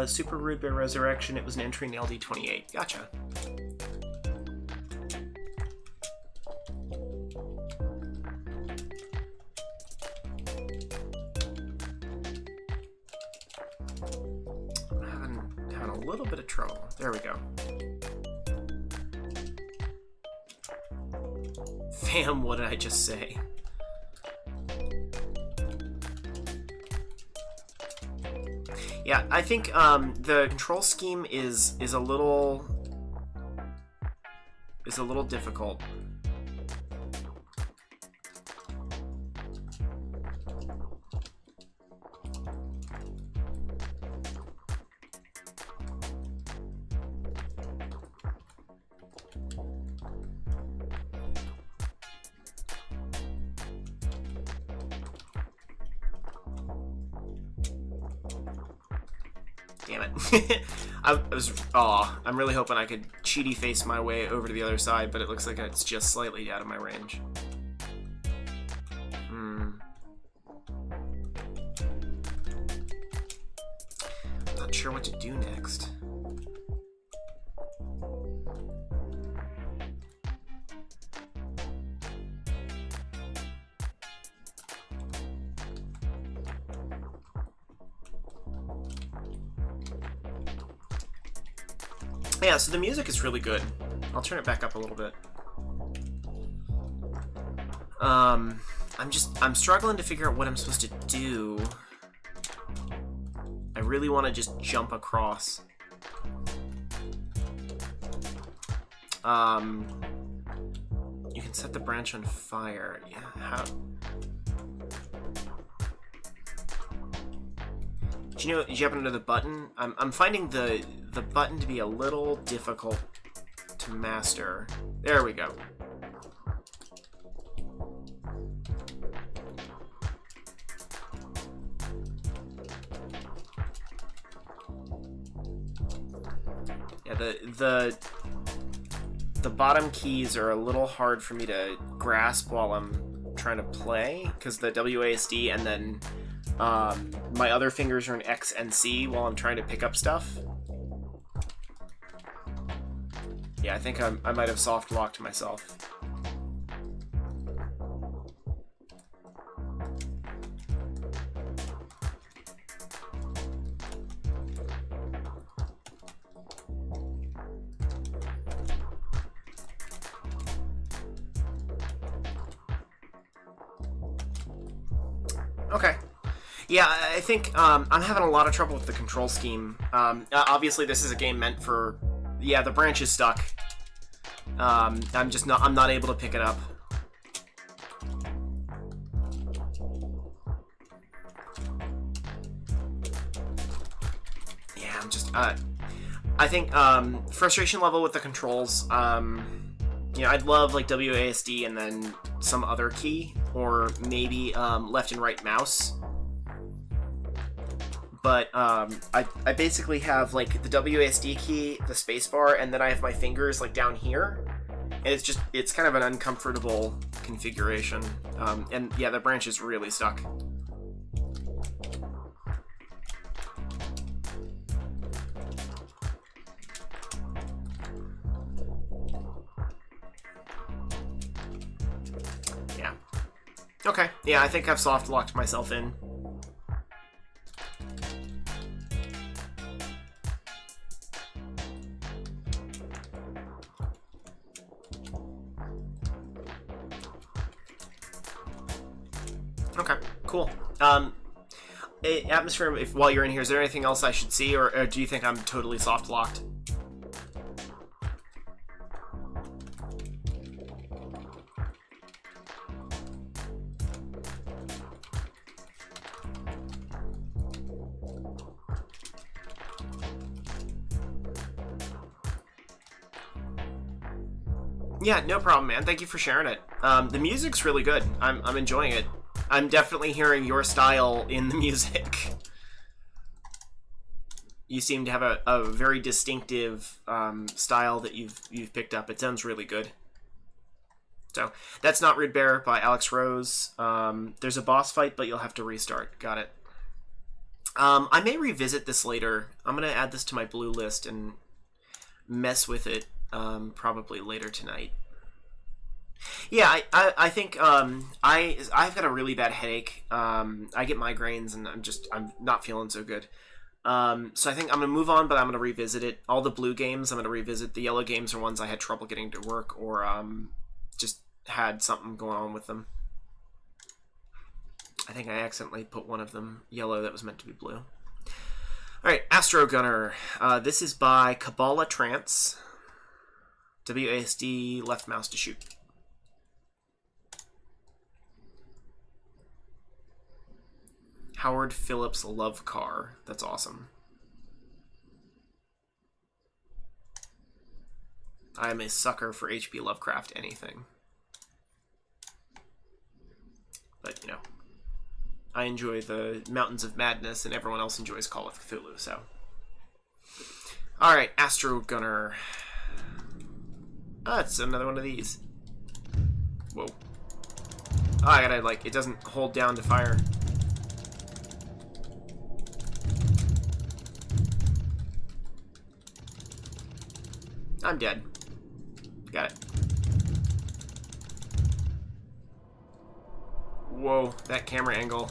Super Rude Bear Resurrection, it was an entry in the LD28. Gotcha. I'm having a little bit of trouble. There we go. Fam, what did I just say? Yeah, I think the control scheme is a little difficult. Damn it. I'm really hoping I could cheaty face my way over to the other side, but it looks like it's just slightly out of my range. Not sure what to do next. Yeah, so the music is really good. I'll turn it back up a little bit. I'm struggling to figure out what I'm supposed to do. I really want to just jump across. You can set the branch on fire. Yeah, how? Did you happen to know the button? I'm finding the button to be a little difficult to master. There we go. Yeah, the bottom keys are a little hard for me to grasp while I'm trying to play, because the WASD and then my other fingers are in X and C while I'm trying to pick up stuff. Yeah, I think I might have soft locked myself. Okay. Yeah, I think I'm having a lot of trouble with the control scheme. Obviously, this is a game meant for... Yeah, the branch is stuck. I'm not able to pick it up. Yeah, I'm just... I think frustration level with the controls... you know, I'd love like WASD and then some other key, or maybe left and right mouse. But I basically have like the WASD key, the spacebar, and then I have my fingers like down here, and it's kind of an uncomfortable configuration. And yeah, the branch is really stuck. Yeah. Okay. Yeah, I think I've soft locked myself in. Okay, cool. Atmosphere, while you're in here, is there anything else I should see, or do you think I'm totally soft locked? Yeah, no problem, man. Thank you for sharing it. The music's really good. I'm enjoying it. I'm definitely hearing your style in the music. You seem to have a very distinctive style that you've picked up. It sounds really good. So that's Not Rude Bear by Alex Rose. There's a boss fight, but you'll have to restart. Got it. I may revisit this later. I'm gonna add this to my blue list and mess with it probably later tonight. Yeah, I think I've got a really bad headache. I get migraines and I'm not feeling so good. So I think I'm gonna move on, but I'm gonna revisit it. All the blue games I'm gonna revisit. The yellow games are ones I had trouble getting to work, or just had something going on with them. I think I accidentally put one of them yellow that was meant to be blue. Alright, Astro Gunner. This is by Kabbalah Trance. WASD, left mouse to shoot. Howard Phillips Love Car. That's awesome. I am a sucker for H.P. Lovecraft anything. But, you know, I enjoy the Mountains of Madness, and everyone else enjoys Call of Cthulhu, so. Alright, Astro Gunner. Ah, it's another one of these. Whoa. Oh, I gotta, like, it doesn't hold down to fire. I'm dead. Got it. Whoa, that camera angle.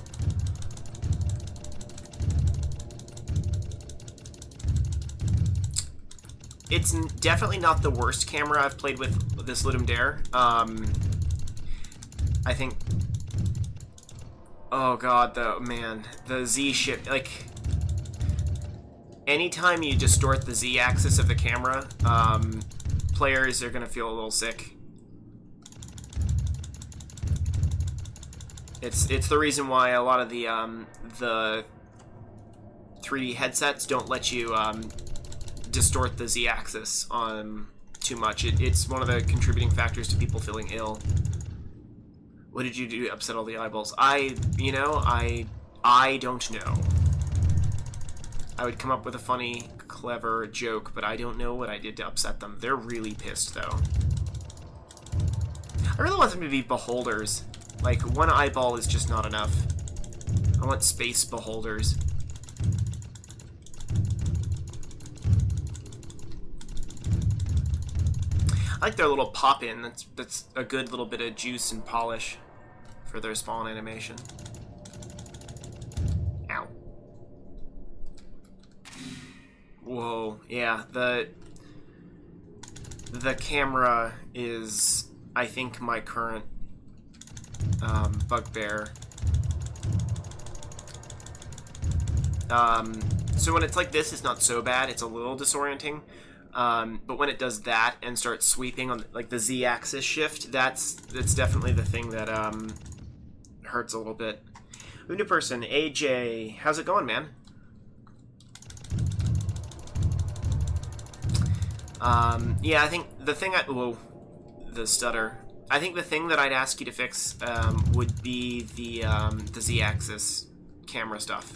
It's definitely not the worst camera I've played with this Ludum Dare. I think... Oh god, the Z shift, like... Anytime you distort the Z-axis of the camera, players are gonna feel a little sick. It's the reason why a lot of the 3D headsets don't let you distort the Z-axis too much. It's one of the contributing factors to people feeling ill. What did you do to upset all the eyeballs? I don't know. I would come up with a funny, clever joke, but I don't know what I did to upset them. They're really pissed, though. I really want them to be beholders. Like, one eyeball is just not enough. I want space beholders. I like their little pop-in. That's a good little bit of juice and polish for their spawn animation. Ow. Whoa, yeah, the camera is, I think, my current bugbear. So when it's like this, it's not so bad. It's a little disorienting. But when it does that and starts sweeping on like the Z-axis shift, that's definitely the thing that hurts a little bit. New person, AJ, how's it going, man? Yeah, I think the thing whoa, the stutter. I think the thing that I'd ask you to fix would be the Z-axis camera stuff.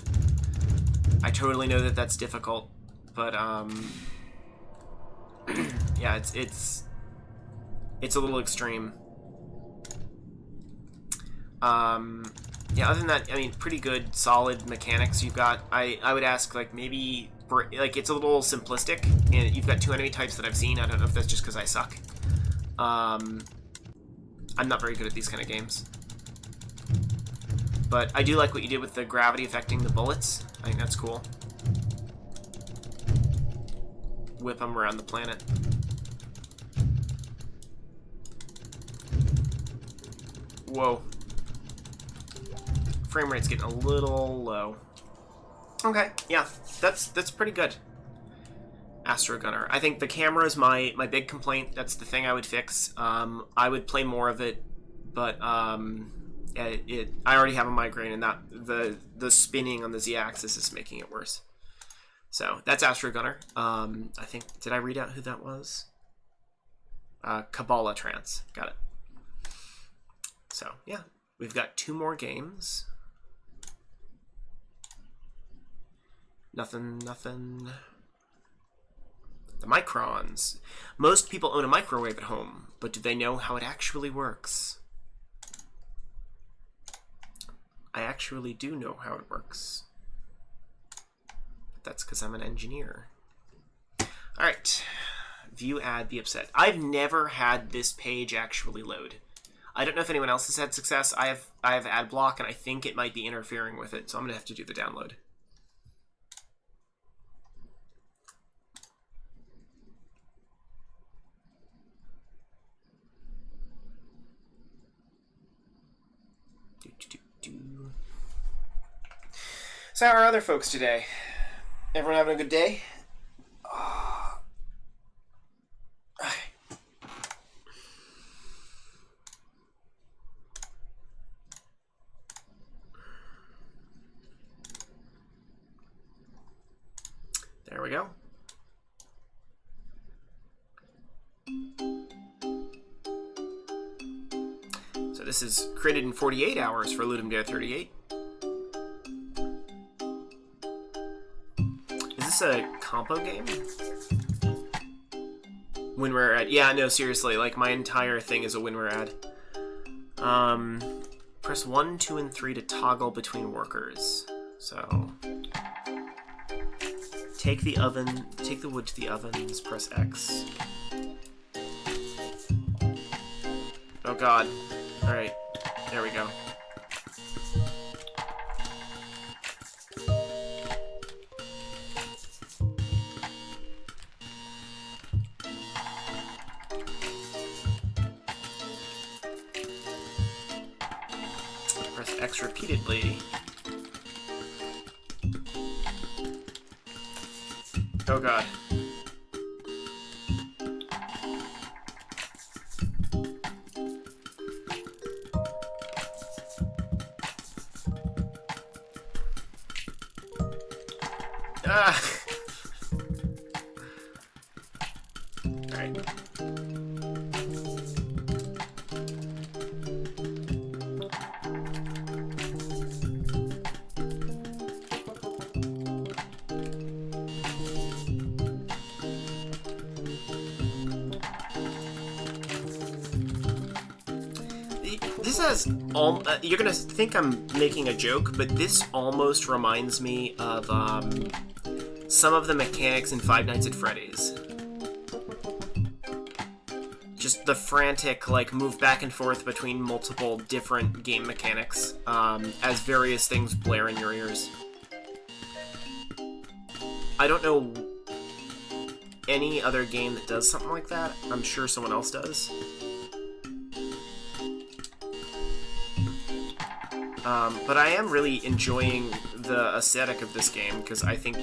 I totally know that that's difficult, but yeah, it's a little extreme. Yeah, other than that, I mean, pretty good, solid mechanics you've got. I would ask, like, maybe, like, it's a little simplistic, and you've got 2 enemy types that I've seen. I don't know if that's just because I suck. I'm not very good at these kind of games. But I do like what you did with the gravity affecting the bullets. I think that's cool. Whip them around the planet. Whoa. Frame rate's getting a little low. Okay, yeah, that's pretty good. Astro Gunner. I think the camera is my big complaint. That's the thing I would fix. I would play more of it, but I already have a migraine, and that the spinning on the Z-axis is making it worse. So that's Astro Gunner. I think, did I read out who that was? Kabbalah Trance. Got it. So yeah, we've got 2 more games. Nothing. The Microns. Most people own a microwave at home, but do they know how it actually works? I actually do know how it works. That's because I'm an engineer. Alright. View ad, be upset. I've never had this page actually load. I don't know if anyone else has had success. I have ad block, and I think it might be interfering with it, so I'm going to have to do the download. So how are other folks today? Everyone having a good day? There we go. So this is created in 48 hours for Ludum Dare 38. Is this a compo game? Winware ad. Yeah, no, seriously, like my entire thing is a Winware ad. Press 1, 2, and 3 to toggle between workers. So take the wood to the ovens, press X. Oh god. Alright, there we go. Press X repeatedly. Oh god. Ah! Alright. This has you're gonna think I'm making a joke, but this almost reminds me of some of the mechanics in Five Nights at Freddy's. Just the frantic, like, move back and forth between multiple different game mechanics as various things blare in your ears. I don't know any other game that does something like that. I'm sure someone else does. But I am really enjoying the aesthetic of this game because I think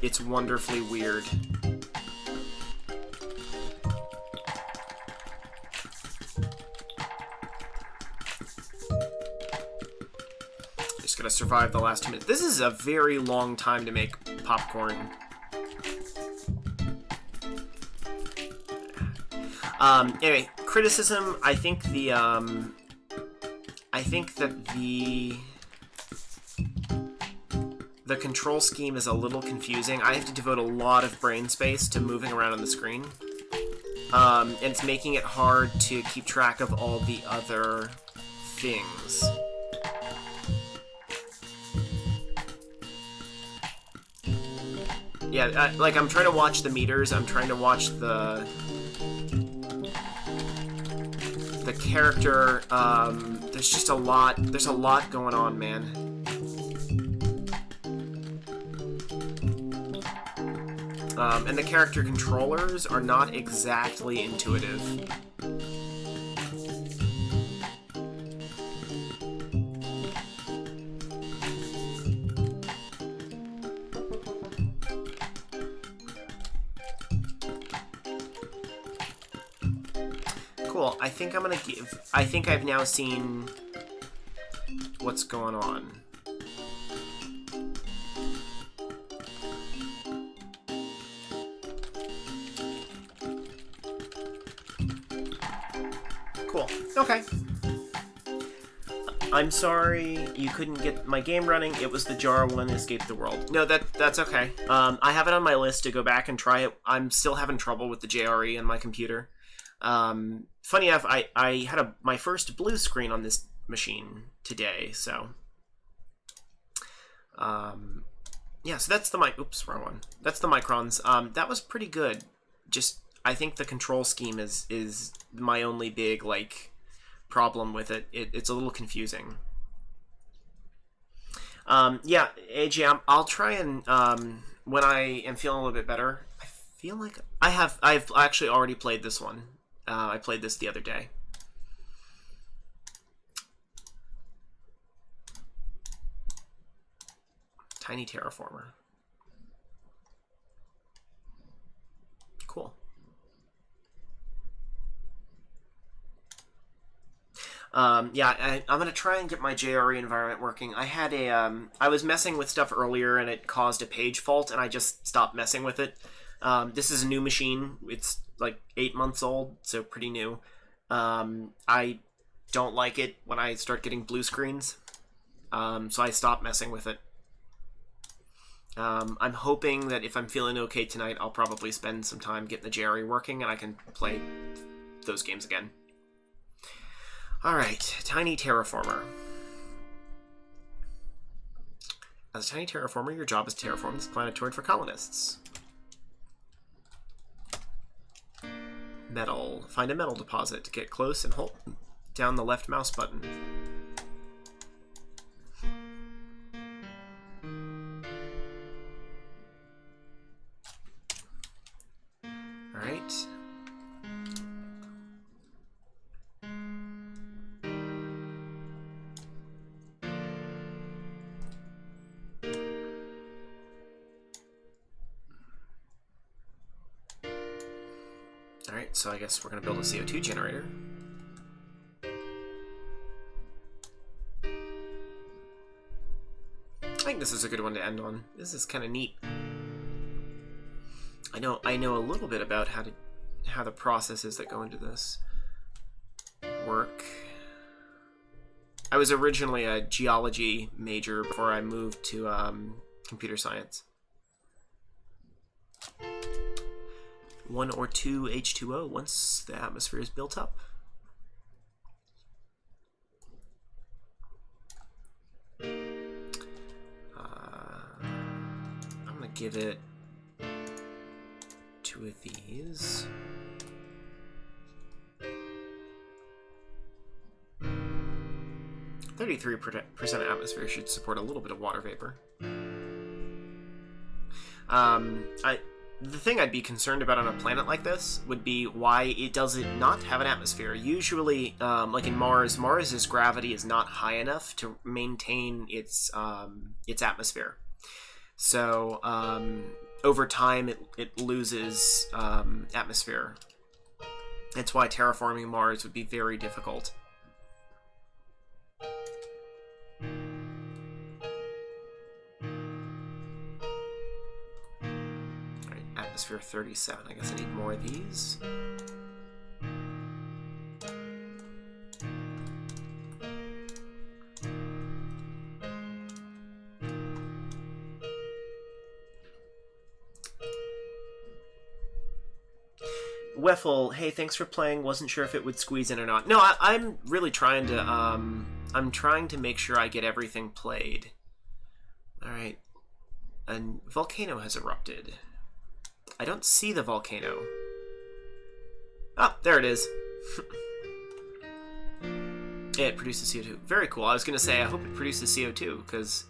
it's wonderfully weird. Just gotta survive the last 2 minutes. This is a very long time to make popcorn. Anyway, criticism. I think that the control scheme is a little confusing. I have to devote a lot of brain space to moving around on the screen. And it's making it hard to keep track of all the other things. Yeah, like I'm trying to watch the meters, I'm trying to watch the character, there's just a lot going on, man. And the character controllers are not exactly intuitive. Cool, I think I've now seen what's going on. Cool, okay. I'm sorry you couldn't get my game running. It was the jar one, Escape the World. No, that's okay. I have it on my list to go back and try it. I'm still having trouble with the JRE on my computer. Funny enough, I had my first blue screen on this machine today, so yeah, so that's the oops, wrong one. That's the Microns. That was pretty good. Just I think the control scheme is my only big like problem with it. It's a little confusing. Yeah, AJ, I'll try and when I am feeling a little bit better. I feel like I've actually already played this one. I played this the other day. tiny terraformer. Cool. Yeah, I'm gonna try and get my JRE environment working. I had I was messing with stuff earlier and it caused a page fault, and I just stopped messing with it. This is a new machine. It's like 8 months old, so pretty new. I don't like it when I start getting blue screens, so I stopped messing with it. I'm hoping that if I'm feeling okay tonight, I'll probably spend some time getting the JRE working, and I can play those games again. Alright, tiny terraformer. As a tiny terraformer, your job is to terraform this planetoid for colonists. Metal. Find a metal deposit. Get close and hold down the left mouse button. Alright. Alright, so I guess we're going to build a CO2 generator. I think this is a good one to end on. This is kind of neat. I know a little bit about how the processes that go into this work. I was originally a geology major before I moved to computer science. 1 or 2 H2O once the atmosphere is built up. I'm gonna give it 2 of these. %33% atmosphere should support a little bit of water vapor. The thing I'd be concerned about on a planet like this would be why it does not have an atmosphere. Usually, like in Mars's gravity is not high enough to maintain its atmosphere. So over time, it loses atmosphere. That's why terraforming Mars would be very difficult. Atmosphere 37. I guess I need more of these. Weffel, hey, thanks for playing. Wasn't sure if it would squeeze in or not. No, I'm really trying to, I'm trying to make sure I get everything played. Alright. A volcano has erupted. I don't see the volcano. Oh, there it is. Yeah, it produces CO2. Very cool. I was going to say, I hope it produces CO2, because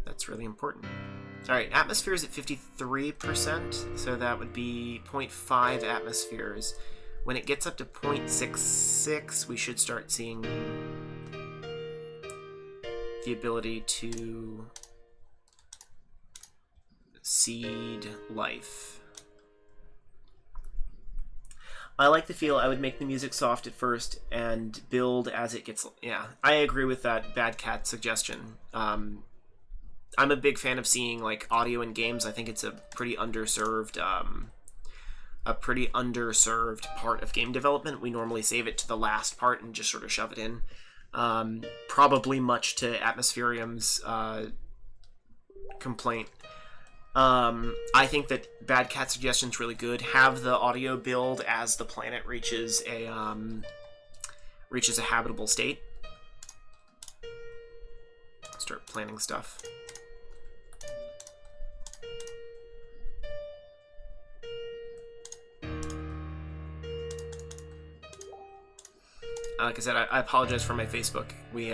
that's really important. Alright, atmosphere is at 53%, so that would be 0.5 atmospheres. When it gets up to 0.66, we should start seeing the ability to seed life. I like the feel. I would make the music soft at first and build as it gets... Yeah, I agree with that Bad Cat suggestion. I'm a big fan of seeing like audio in games. I think it's a pretty underserved part of game development. We normally save it to the last part and just sort of shove it in. Probably much to Atmospherium's complaint. I think that Bad Cat suggestion is really good. Have the audio build as the planet reaches a habitable state. Start planning stuff. Like I said, I apologize for my Facebook. We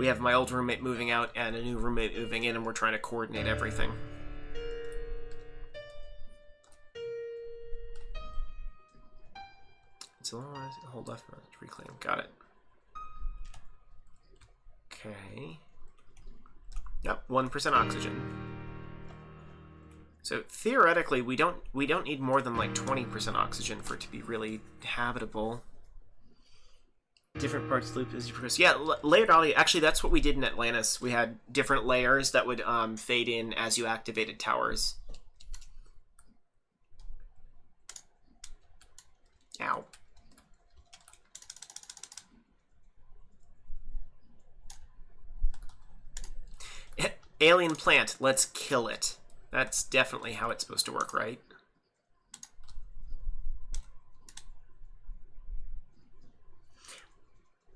have my old roommate moving out and a new roommate moving in, and we're trying to coordinate everything. So hold off, reclaim. Got it. Okay. Yep, 1% oxygen. So theoretically, we don't need more than like 20% oxygen for it to be really habitable. Different parts loop as you progress. Yeah, layered audio. Actually, that's what we did in Atlantis. We had different layers that would fade in as you activated towers. Ow. Alien plant, let's kill it. That's definitely how it's supposed to work, right?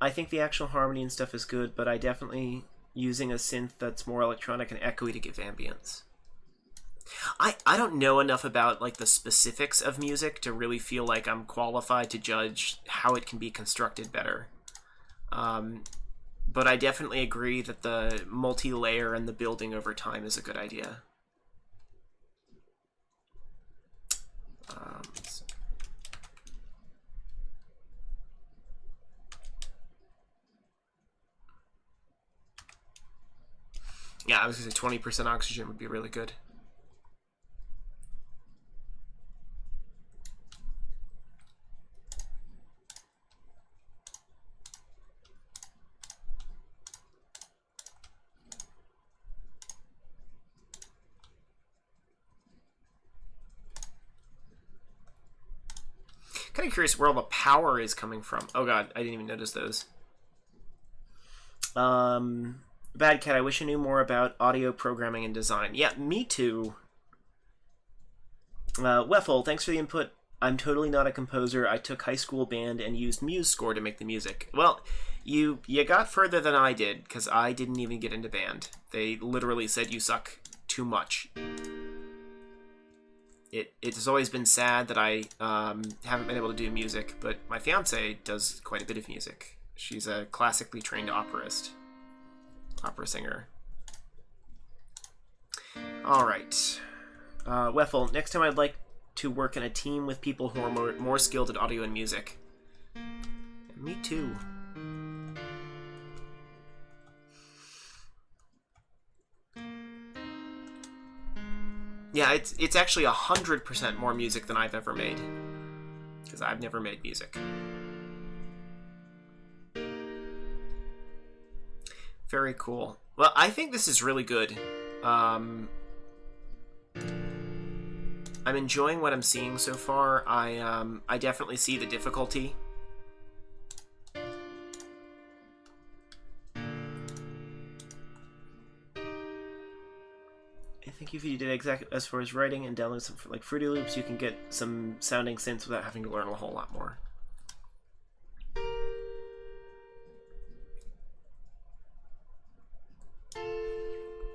I think the actual harmony and stuff is good, but I definitely using a synth that's more electronic and echoey to give ambience. I don't know enough about like the specifics of music to really feel like I'm qualified to judge how it can be constructed better. But I definitely agree that the multi-layer and the building over time is a good idea. Yeah, I was going to say 20% oxygen would be really good. Kind of curious where all the power is coming from. Oh god, I didn't even notice those. Bad Cat, I wish I knew more about audio programming and design. Yeah, me too. Weffel, thanks for the input. I'm totally not a composer. I took high school band and used MuseScore to make the music. Well, you got further than I did, because I didn't even get into band. They literally said you suck too much. It's always been sad that I haven't been able to do music, but my fiance does quite a bit of music. She's a classically trained opera singer. All right. Weffel, next time I'd like to work in a team with people who are more skilled at audio and music. Me too. Yeah, it's actually 100% more music than I've ever made, because I've never made music. Very cool. Well, I think this is really good. I'm enjoying what I'm seeing so far. I definitely see the difficulty. I think if you did exactly as far as writing and download some like Fruity Loops, you can get some sounding synths without having to learn a whole lot more.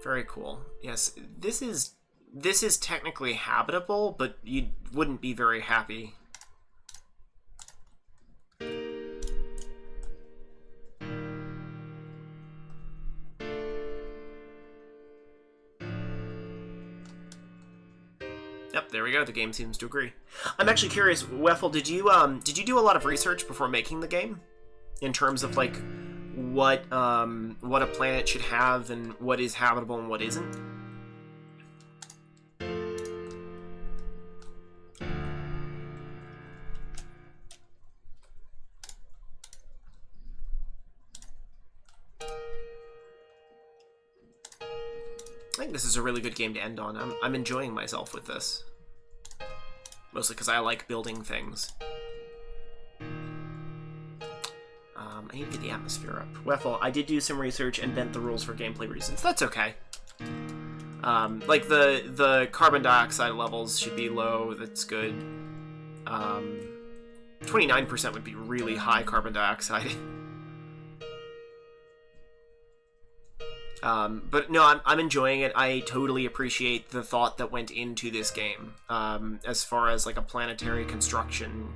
Very cool. Yes, this is technically habitable, but you wouldn't be very happy. Yep, there we go. The game seems to agree. I'm actually curious, Weffel, did you do a lot of research before making the game, in terms of like what a planet should have and what is habitable and what isn't? I think this is a really good game to end on. I'm enjoying myself with this. Mostly because I like building things. I need to get the atmosphere up. Weffel, I did do some research and bent the rules for gameplay reasons. That's okay. Like the carbon dioxide levels should be low. That's good. 29% would be really high carbon dioxide. But no, I'm enjoying it. I totally appreciate the thought that went into this game, as far as like a planetary construction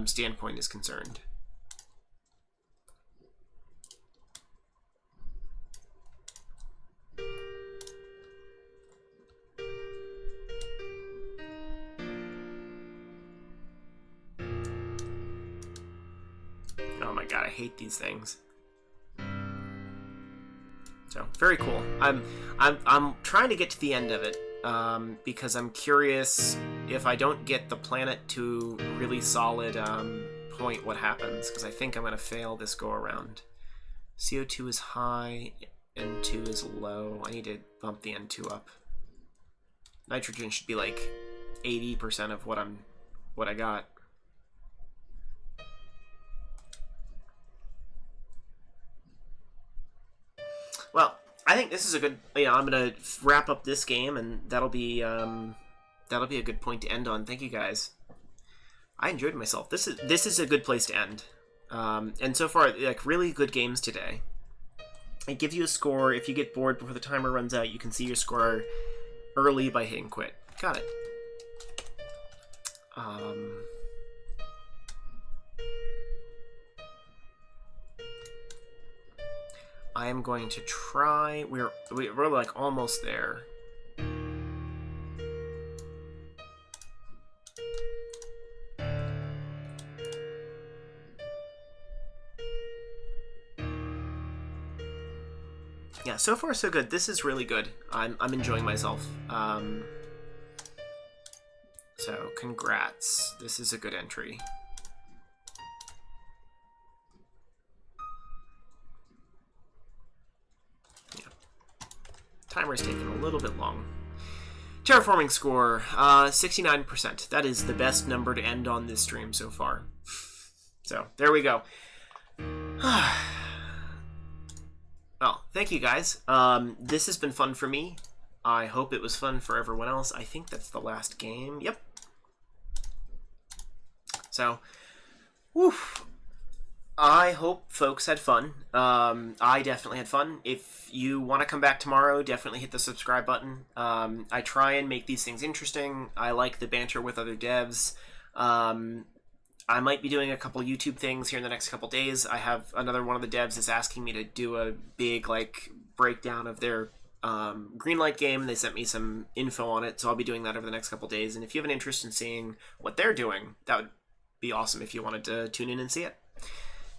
standpoint is concerned. Oh my god, I hate these things. So very cool. I'm trying to get to the end of it because I'm curious if I don't get the planet to really solid point, what happens? Because I think I'm gonna fail this go around. CO2 is high, N2 is low. I need to bump the N2 up. Nitrogen should be like 80% of what I got. Well, I think this is a good. I'm gonna wrap up this game, and that'll be a good point to end on. Thank you guys. I enjoyed myself. This is a good place to end. And so far, like, really good games today. It gives you a score. If you get bored before the timer runs out, you can see your score early by hitting quit. Got it. I am going to try. We're like almost there. Yeah, so far so good. This is really good. I'm enjoying myself. So congrats. This is a good entry. Yeah. Timer's taking a little bit long. Terraforming score, 69%. That is the best number to end on this stream so far. So there we go. Well, thank you guys. This has been fun for me. I hope it was fun for everyone else. I think that's the last game. Yep. So, woof. I hope folks had fun. I definitely had fun. If you want to come back tomorrow, definitely hit the subscribe button. I try and make these things interesting. I like the banter with other devs. I might be doing a couple YouTube things here in the next couple days. I have another one of the devs is asking me to do a big breakdown of their Greenlight game. They sent me some info on it, so I'll be doing that over the next couple days. And if you have an interest in seeing what they're doing, that would be awesome if you wanted to tune in and see it.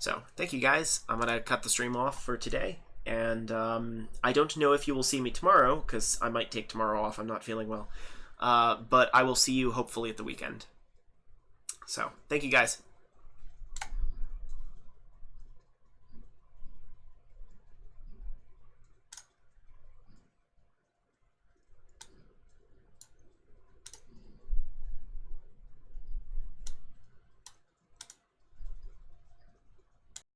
So thank you guys. I'm gonna cut the stream off for today, and I don't know if you will see me tomorrow because I might take tomorrow off. I'm not feeling well, but I will see you hopefully at the weekend. So, thank you guys.